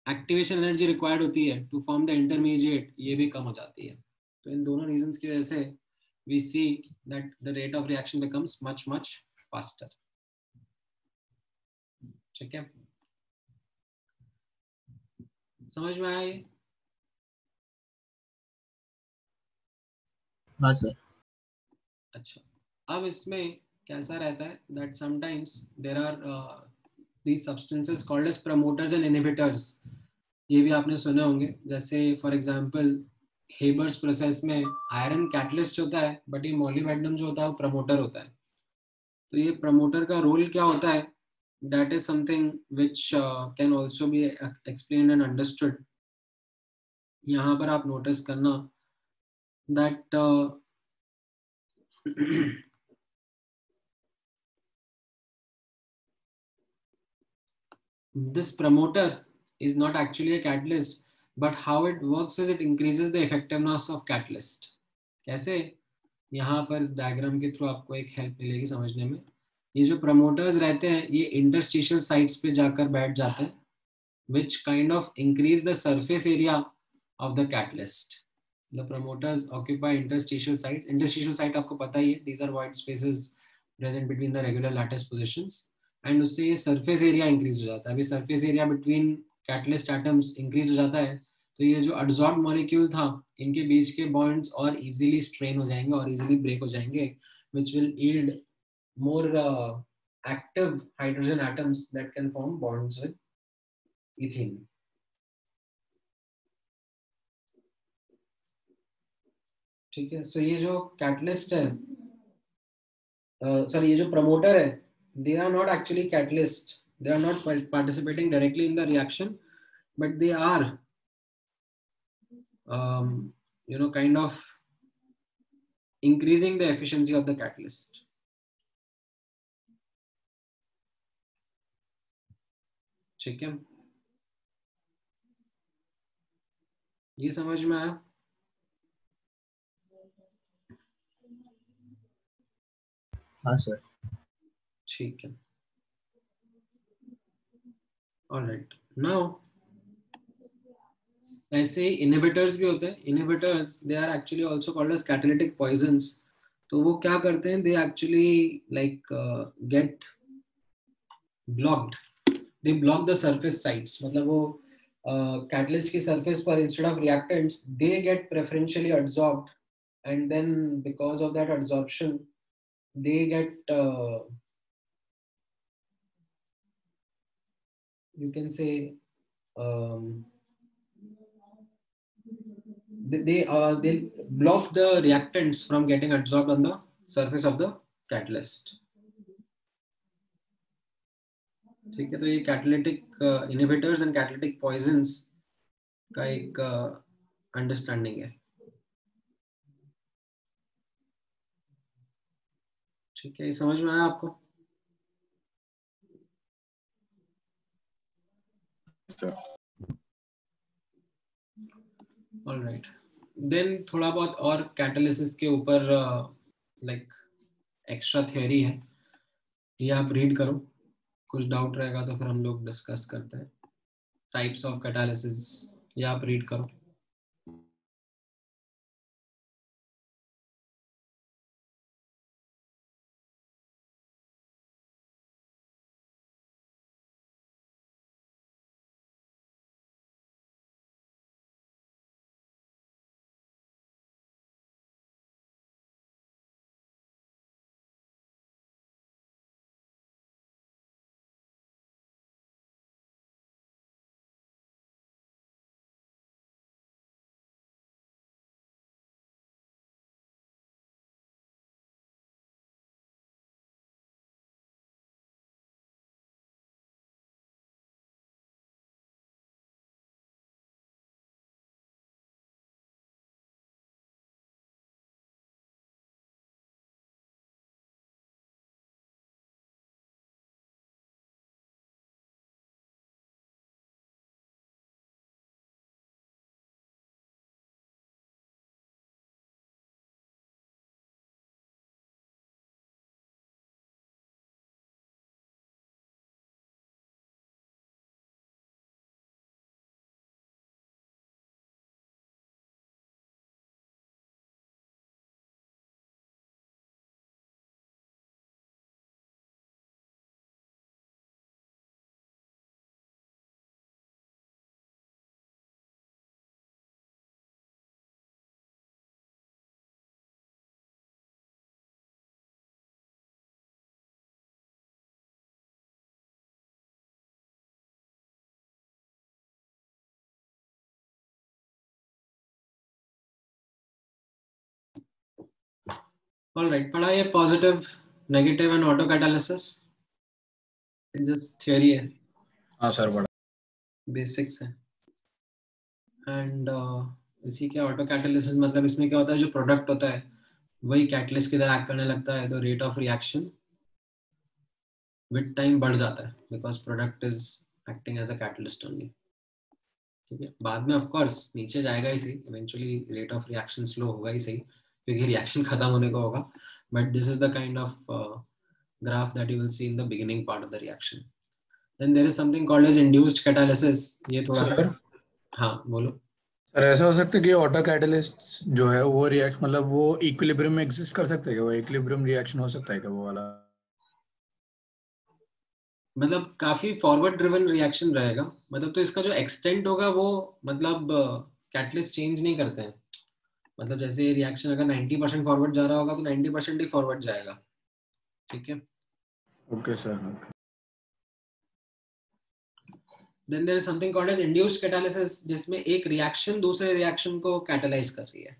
एक्टिवेशन एनर्जी रिक्वायर्ड होती है टू फॉर्म द इंटरमीडिएट ये भी कम हो जाती है। तो इन दोनों रीजंस की वजह से we see that the rate of reaction becomes much faster. ठीक है, समझ में आया ये? हाँ सर। अच्छा, अब इसमें कैसा रहता है that sometimes there are these substances called as promoters and inhibitors, ये भी आपने सुने होंगे, जैसे फॉर एग्जांपल हेबर्स प्रोसेस में आयरन कैटलिस्ट होता है, बट ये मोलिब्डेनम जो होता है वो प्रमोटर होता है। तो ये प्रमोटर का रोल क्या होता है, that is something which can also be explained and understood. यहाँ पर आप नोटिस करना that this promoter is not actually a catalyst, but how it works is it increases the effectiveness of catalyst. कैसे? यहाँ पर इस डायग्राम के through आपको एक हेल्प मिलेगी समझने में। ये जो प्रमोटर्स रहते हैं ये इंटरस्टिशियल साइट्स पे जाकर बैठ जाते हैं, which kind of increase the surface area of the catalyst. The promoters occupy interstitial sites. Interstitial site आपको पता ही है, these are void spaces present between the regular lattice positions. And उससे ये surface area increase हो जाता है। अभी surface area between catalyst atoms increase हो जाता है, तो ये जो adsorbed molecule था, इनके बीच के bonds और easily strain हो जाएंगे और easily break हो जाएंगे, which will yield more active hydrogen atoms that can form bonds with ethene. ठीक है, सो ये जो कैटलिस्ट है, सॉरी ये जो प्रमोटर है, they are not actually catalyst, they are not participating directly in the reaction, but they are you know kind of increasing the efficiency of the catalyst. ठीक है, ये समझ में आया? हाँ सर। ठीक है, ऑलराइट। नाउ ऐसे ही इनहिबिटर्स भी होते हैं। Inhibitors they are actually also called as catalytic poisons. तो वो क्या करते हैं, they actually like get blocked, they block the surface sites. मतलब वो कैटलिस्ट की सरफेस पर instead of reactants they get preferentially adsorbed, and then because of that adsorption they get you can say um, they block the reactants from getting adsorbed on the surface of the catalyst. ठीक है, तो ये catalytic inhibitors and catalytic Poisson's का एक understanding है। ठीक है, ये समझ में आया आपको? ऑलराइट, देन थोड़ा बहुत और कैटालिसिस के ऊपर लाइक एक्स्ट्रा थ्योरी है, ये आप रीड करो। कुछ डाउट रहेगा तो फिर हम लोग डिस्कस करते हैं। टाइप्स ऑफ कैटालिसिस ये आप रीड करो। ऑलराइट, पढ़ा ये positive, negative and auto catalysis, just theory है। हाँ सर, बड़ा बेसिक्स है। एंड इसी के ऑटो कैटालिसिस मतलब इसमें क्या होता है, जो प्रोडक्ट होता है वही कैटलिस्ट की तरह एक्ट करने लगता है, तो rate of reaction with time बढ़ जाता है because product is acting as a catalyst only. ठीक है, बाद में ऑफ कोर्स नीचे जाएगा ही सही, eventually rate of reaction slow होगा ही सही क्योंकि रिएक्शन खत्म होने को होगा, but this is the kind of graph that you will see in the beginning part of the reaction. Then there is something called as induced catalysis. ये थोड़ा सा, हाँ बोलो सर। ऐसा हो सकता है कि ऑटो कैटलिस्ट जो है वो रिएक्ट मतलब वो इक्विलिब्रियम में एग्जिस्ट कर सकता है क्या? वो इक्विलिब्रियम रिएक्शन हो सकता है क्या वो वाला? मतलब काफी फॉरवर्ड ड्रिवन रिएक्शन रहेगा, मतलब तो इसका जो एक्सटेंट होगा वो मतलब कैटलिस्ट चेंज नहीं करते हैं। मतलब जैसे रिएक्शन अगर 90% फॉरवर्ड जा रहा होगा तो 90% ही फॉरवर्ड जाएगा। ठीक है, okay sir. Then there is something called as induced catalysis, जिसमें एक रिएक्शन दूसरे रिएक्शन को कैटलाइज कर रही है।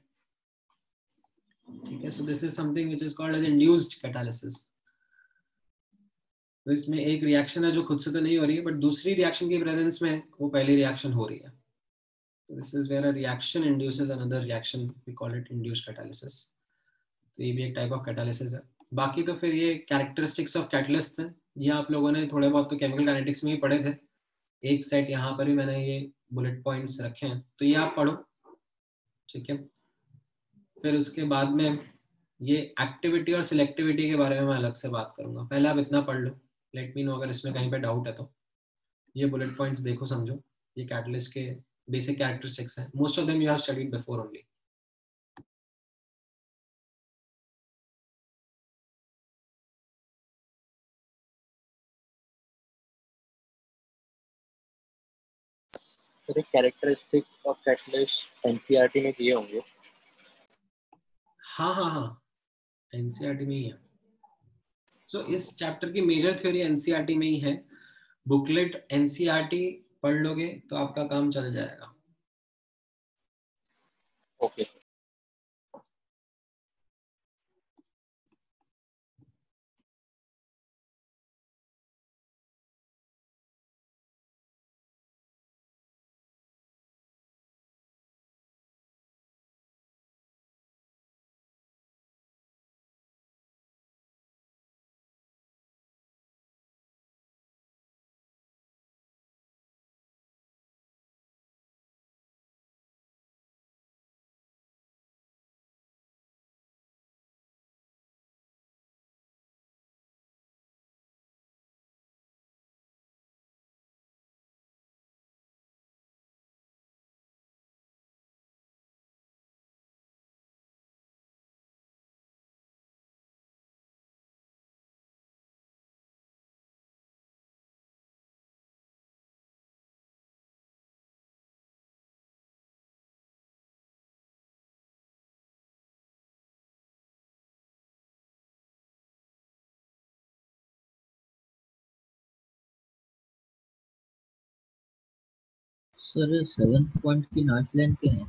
ठीक है, so this is something which is called as induced catalysis. तो इसमें एक रिएक्शन है जो खुद से तो नहीं हो रही है बट दूसरी रिएक्शन की प्रेजेंस में वो पहली रिएक्शन हो रही है। तो this is where a reaction induces another reaction, we call it induced catalysis. तो ये भी एक टाइप ऑफ कैटालिसिस है। बाकी तो फिर ये कैरेक्टरिस्टिक्स ऑफ कैटलिस्ट हैं, ये आप लोगों ने थोड़े बहुत तो केमिकल काइनेटिक्स में ही पढ़े थे। एक सेट यहाँ पर भी मैंने ये बुलेट पॉइंट्स रखे हैं, तो ये आप पढ़ो। ठीक है, फिर उसके बाद में ये एक्टिविटी और सिलेक्टिविटी के बारे में मैं अलग से बात करूंगा, पहले आप इतना पढ़ लो, लेट मी नो अगर इसमें कहीं पे डाउट है तो। ये बुलेट पॉइंट्स देखो, समझो, ये कैटलिस्ट के बेसिक कैरेक्टरिस्टिक्स हैं, most of them you have studied before only. Sir, एक कैरेक्टरिस्टिक ऑफ कैटलिस्ट एनसीईआरटी में दिए होंगे। हाँ हाँ हाँ, एनसीईआरटी में ही है। सो इस चैप्टर की मेजर थ्योरी एनसीईआरटी में ही है। बुकलेट एनसीईआरटी पढ़ लोगे तो आपका काम चल जाएगा। ओके। सर 7th पॉइंट की नॉट लेंथ क्या है?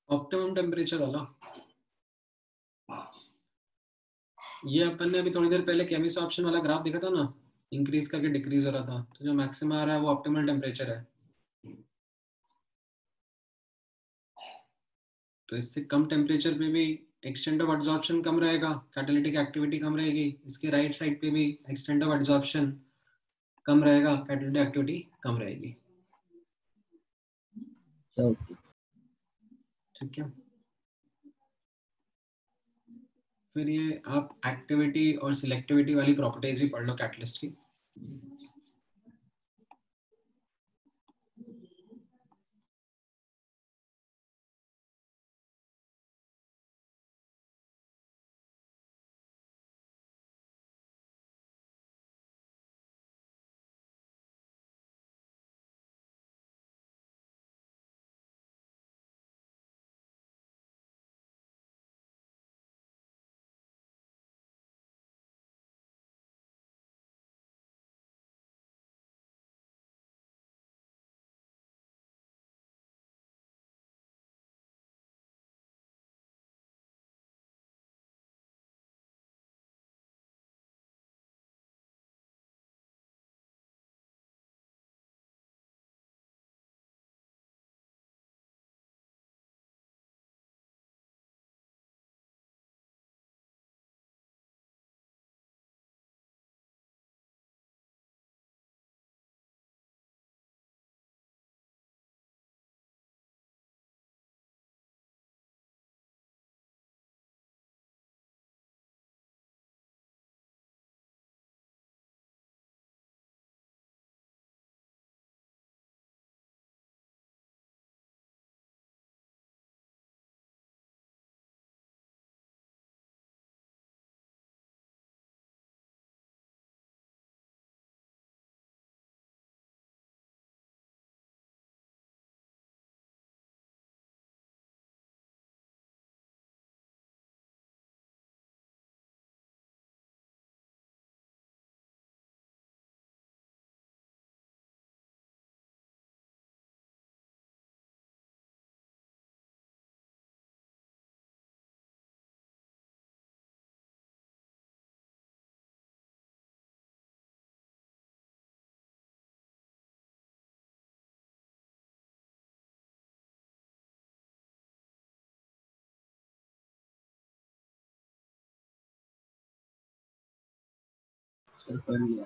ऑप्टिमम टेम्परेचर वाला, ये अपन ने अभी थोड़ी देर पहले केमिस्ट ऑप्शन वाला ग्राफ देखा था ना, इंक्रीज करके डिक्रीज हो रहा था, तो जो मैक्सिमम आ रहा है वो ऑप्टिमल टेम्परेचर है। तो इससे कम टेम्परेचर पे भी एक्सटेंट ऑफ एब्जॉर्प्शन कम रहेगा, कैटालिटिक एक्टिविटी कम रहेगी। इसके राइट साइड पे भी एक्सटेंट ऑफ एब्जॉर्प्शन कम रहेगा, कैटालिटिक एक्टिविटी कम रहेगी। ओके। ठीक है, फिर ये आप एक्टिविटी और सिलेक्टिविटी वाली प्रॉपर्टीज भी पढ़ लो कैटलिस्ट की। सर पढ़ लिया।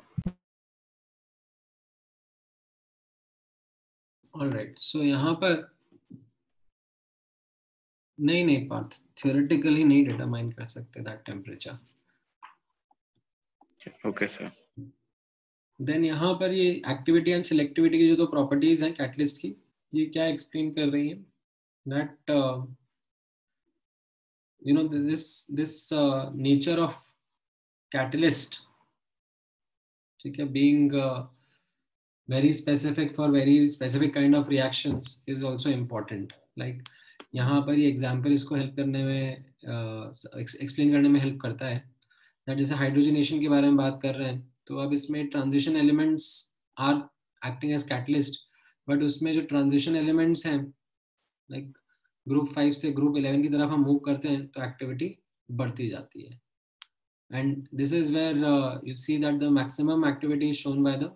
ऑलराइट, सो यहाँ पर नहीं पार्थ, थियोरेटिकली नहीं डिटरमाइन कर सकते that temperature. Okay sir. Then यहाँ पर ये एक्टिविटी एंड सिलेक्टिविटी की जो दो प्रॉपर्टीज हैं कैटलिस्ट की, ये क्या एक्सप्लेन कर रही हैं? That you know this nature of catalyst, ठीक है, being very specific for very specific kind of reactions is also important. Like यहाँ पर ये एग्जाम्पल इसको हेल्प करने में एक्सप्लेन करने में हेल्प करता है। दैट जैसे हाइड्रोजनेशन के बारे में बात कर रहे हैं, तो अब इसमें transition elements are acting as catalyst, but उसमें जो ट्रांजिशन एलिमेंट्स हैं, लाइक ग्रुप 5 से ग्रुप 11 की तरफ हम मूव करते हैं तो एक्टिविटी बढ़ती जाती है। And this is where you see that the maximum activity is shown by the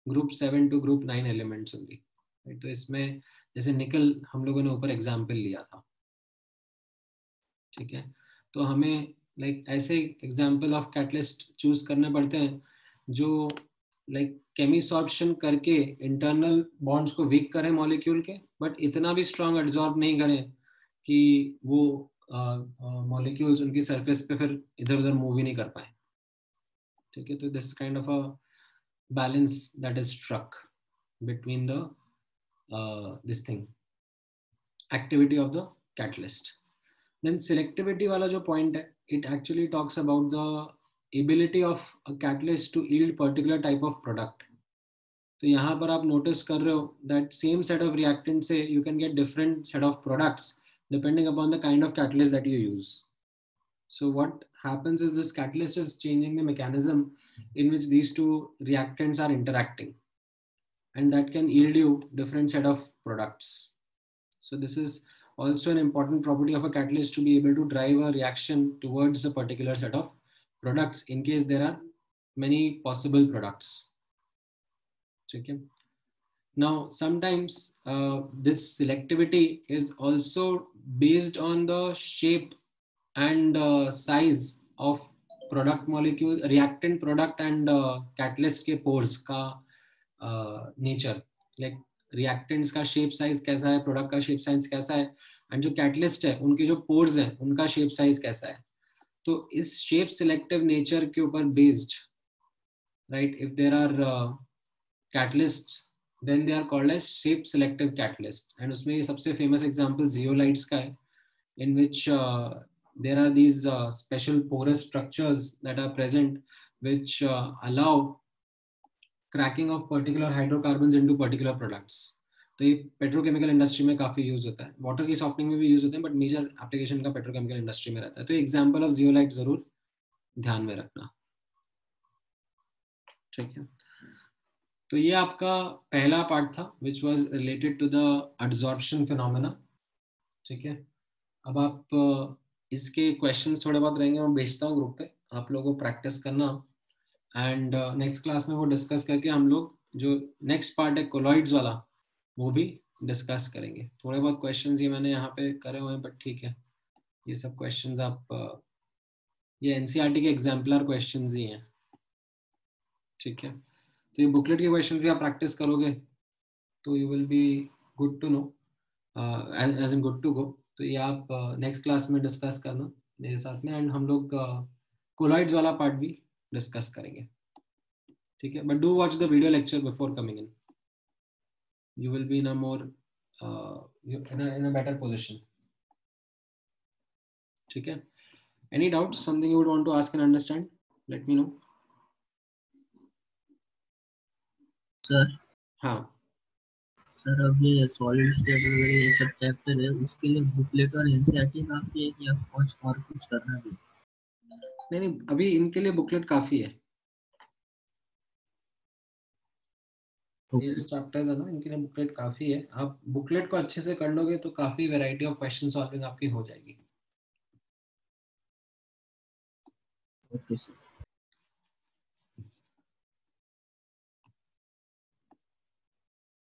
group 7 to group 9 elements only. तो इसमें जैसे निकल हम लोगों ने ऊपर एग्जाम्पल लिया था, ठीक है, तो हमें लाइक ऐसे एग्जाम्पल ऑफ कैटलिस्ट चूज करने पड़ते हैं जो लाइक केमिसॉर्प्शन करके इंटरनल बॉन्ड्स को वीक करें मॉलिक्यूल के, बट इतना भी स्ट्रॉन्ग एब्जॉर्ब नहीं करें कि वो मॉलिक्यूल्स उनकी सरफेस पे फिर इधर उधर मूव ही नहीं कर पाए, ठीक है। तो this kind of a balance that is struck between the this thing activity of the catalyst. Then selectivity वाला जो point है, it actually talks about the ability of a catalyst to yield particular type of product. तो यहाँ पर आप notice कर रहे हो that same set of reactant से you can get different set of products depending upon the kind of catalyst that you use. So what happens is this catalyst is changing the mechanism in which these two reactants are interacting, and that can yield you different set of products. So this is also an important property of a catalyst, to be able to drive a reaction towards a particular set of products in case there are many possible products. Okay. Now sometimes this selectivity is also based on the shape and size of product molecule, reactant product and catalyst के pores का nature, like reactants का shape size कैसा है, product का shape size कैसा है, and जो catalyst है उनके जो पोर्स हैं उनका शेप साइज कैसा है। तो इस शेप सिलेक्टिव नेचर के ऊपर based, right, if there are catalyst then they are called as shape selective catalyst. And उसमें ये सबसे फेमस एग्जांपल जियोलाइट्स का है, in which there are these special porous structures that are present which allow cracking of particular hydrocarbons into particular products. तो ये petrochemical industry में काफी use होता है, वाटर की सॉफ्टनिंग में भी यूज होते हैं, बट मेजर एप्लीकेशन का पेट्रोकेमिकल इंडस्ट्री में रहता है। तो एग्जांपल ऑफ जियोलाइट जरूर ध्यान में रखना, ठीक है। तो ये आपका पहला पार्ट था which was related to the adsorption phenomena, ठीक है। अब आप इसके क्वेश्चंस थोड़े बहुत रहेंगे, मैं भेजता हूँ ग्रुप पे, आप लोगों को प्रैक्टिस करना, एंड नेक्स्ट क्लास में वो डिस्कस करके हम लोग जो नेक्स्ट पार्ट है कोलॉइड्स वाला वो भी डिस्कस करेंगे। थोड़े बहुत क्वेश्चंस ये मैंने यहाँ पे करे हुए हैं, बट ठीक है, ये सब क्वेश्चंस आप ये एनसीईआरटी के एग्जाम्पलर क्वेश्चंस ही हैं, ठीक है। तो ये बुकलेट के क्वेश्चन भी आप प्रैक्टिस करोगे तो you will be good to know, as in good to go. तो ये आप नेक्स्ट क्लास में डिस्कस करना मेरे साथ में, एंड हम लोग कोलॉइड्स वाला पार्ट भी डिस्कस करेंगे, ठीक है। But do watch the video lecture before coming in, you will be in a more in a better position, ठीक है। Any doubts, something you would want to ask and understand, let me know. Sir हाँ sir, अब ये solid state वगैरह ये सब chapter है, उसके लिए बुकलेट और एनसीईआरटी काफी है या कुछ और कुछ करना है? नहीं, अभी इनके लिए बुकलेट काफी है। ये जो चैप्टर्स है ना, इनके लिए बुकलेट काफी है। आप बुकलेट को अच्छे से कर लोगे तो काफी वैरायटी ऑफ क्वेश्चन सॉल्विंग आपकी हो जाएगी। Okay sir.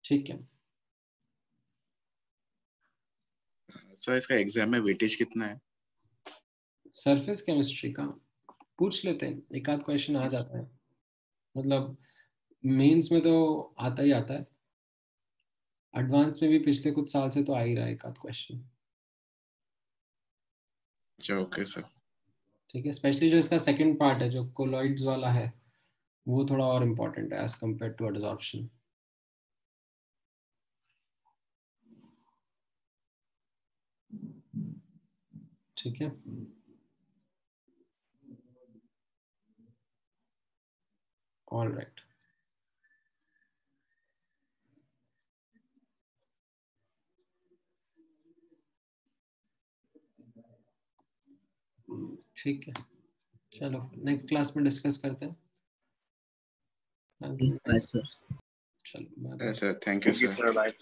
ठीक है। सर इसका एग्जाम में वेटेज कितना है? सरफेस केमिस्ट्री का पूछ लेते हैं, एक आध क्वेश्चन आ जाता है, मतलब मेंस में तो आता ही आता है, एडवांस में भी पिछले कुछ साल से तो आ ही रहा है एक आध क्वेश्चन। अच्छा ओके सर। ठीक है, स्पेशली जो इसका सेकंड पार्ट है जो कोलॉइड्स वाला है वो थोड़ा और इम्पोर्टेंट है एज कंपेयर टू एडसॉर्प्शन। ठीक है, ऑल राइट। ठीक है, चलो नेक्स्ट क्लास में डिस्कस करते हैं। Bye sir. चलो bye. Sir thank you sir. Bye.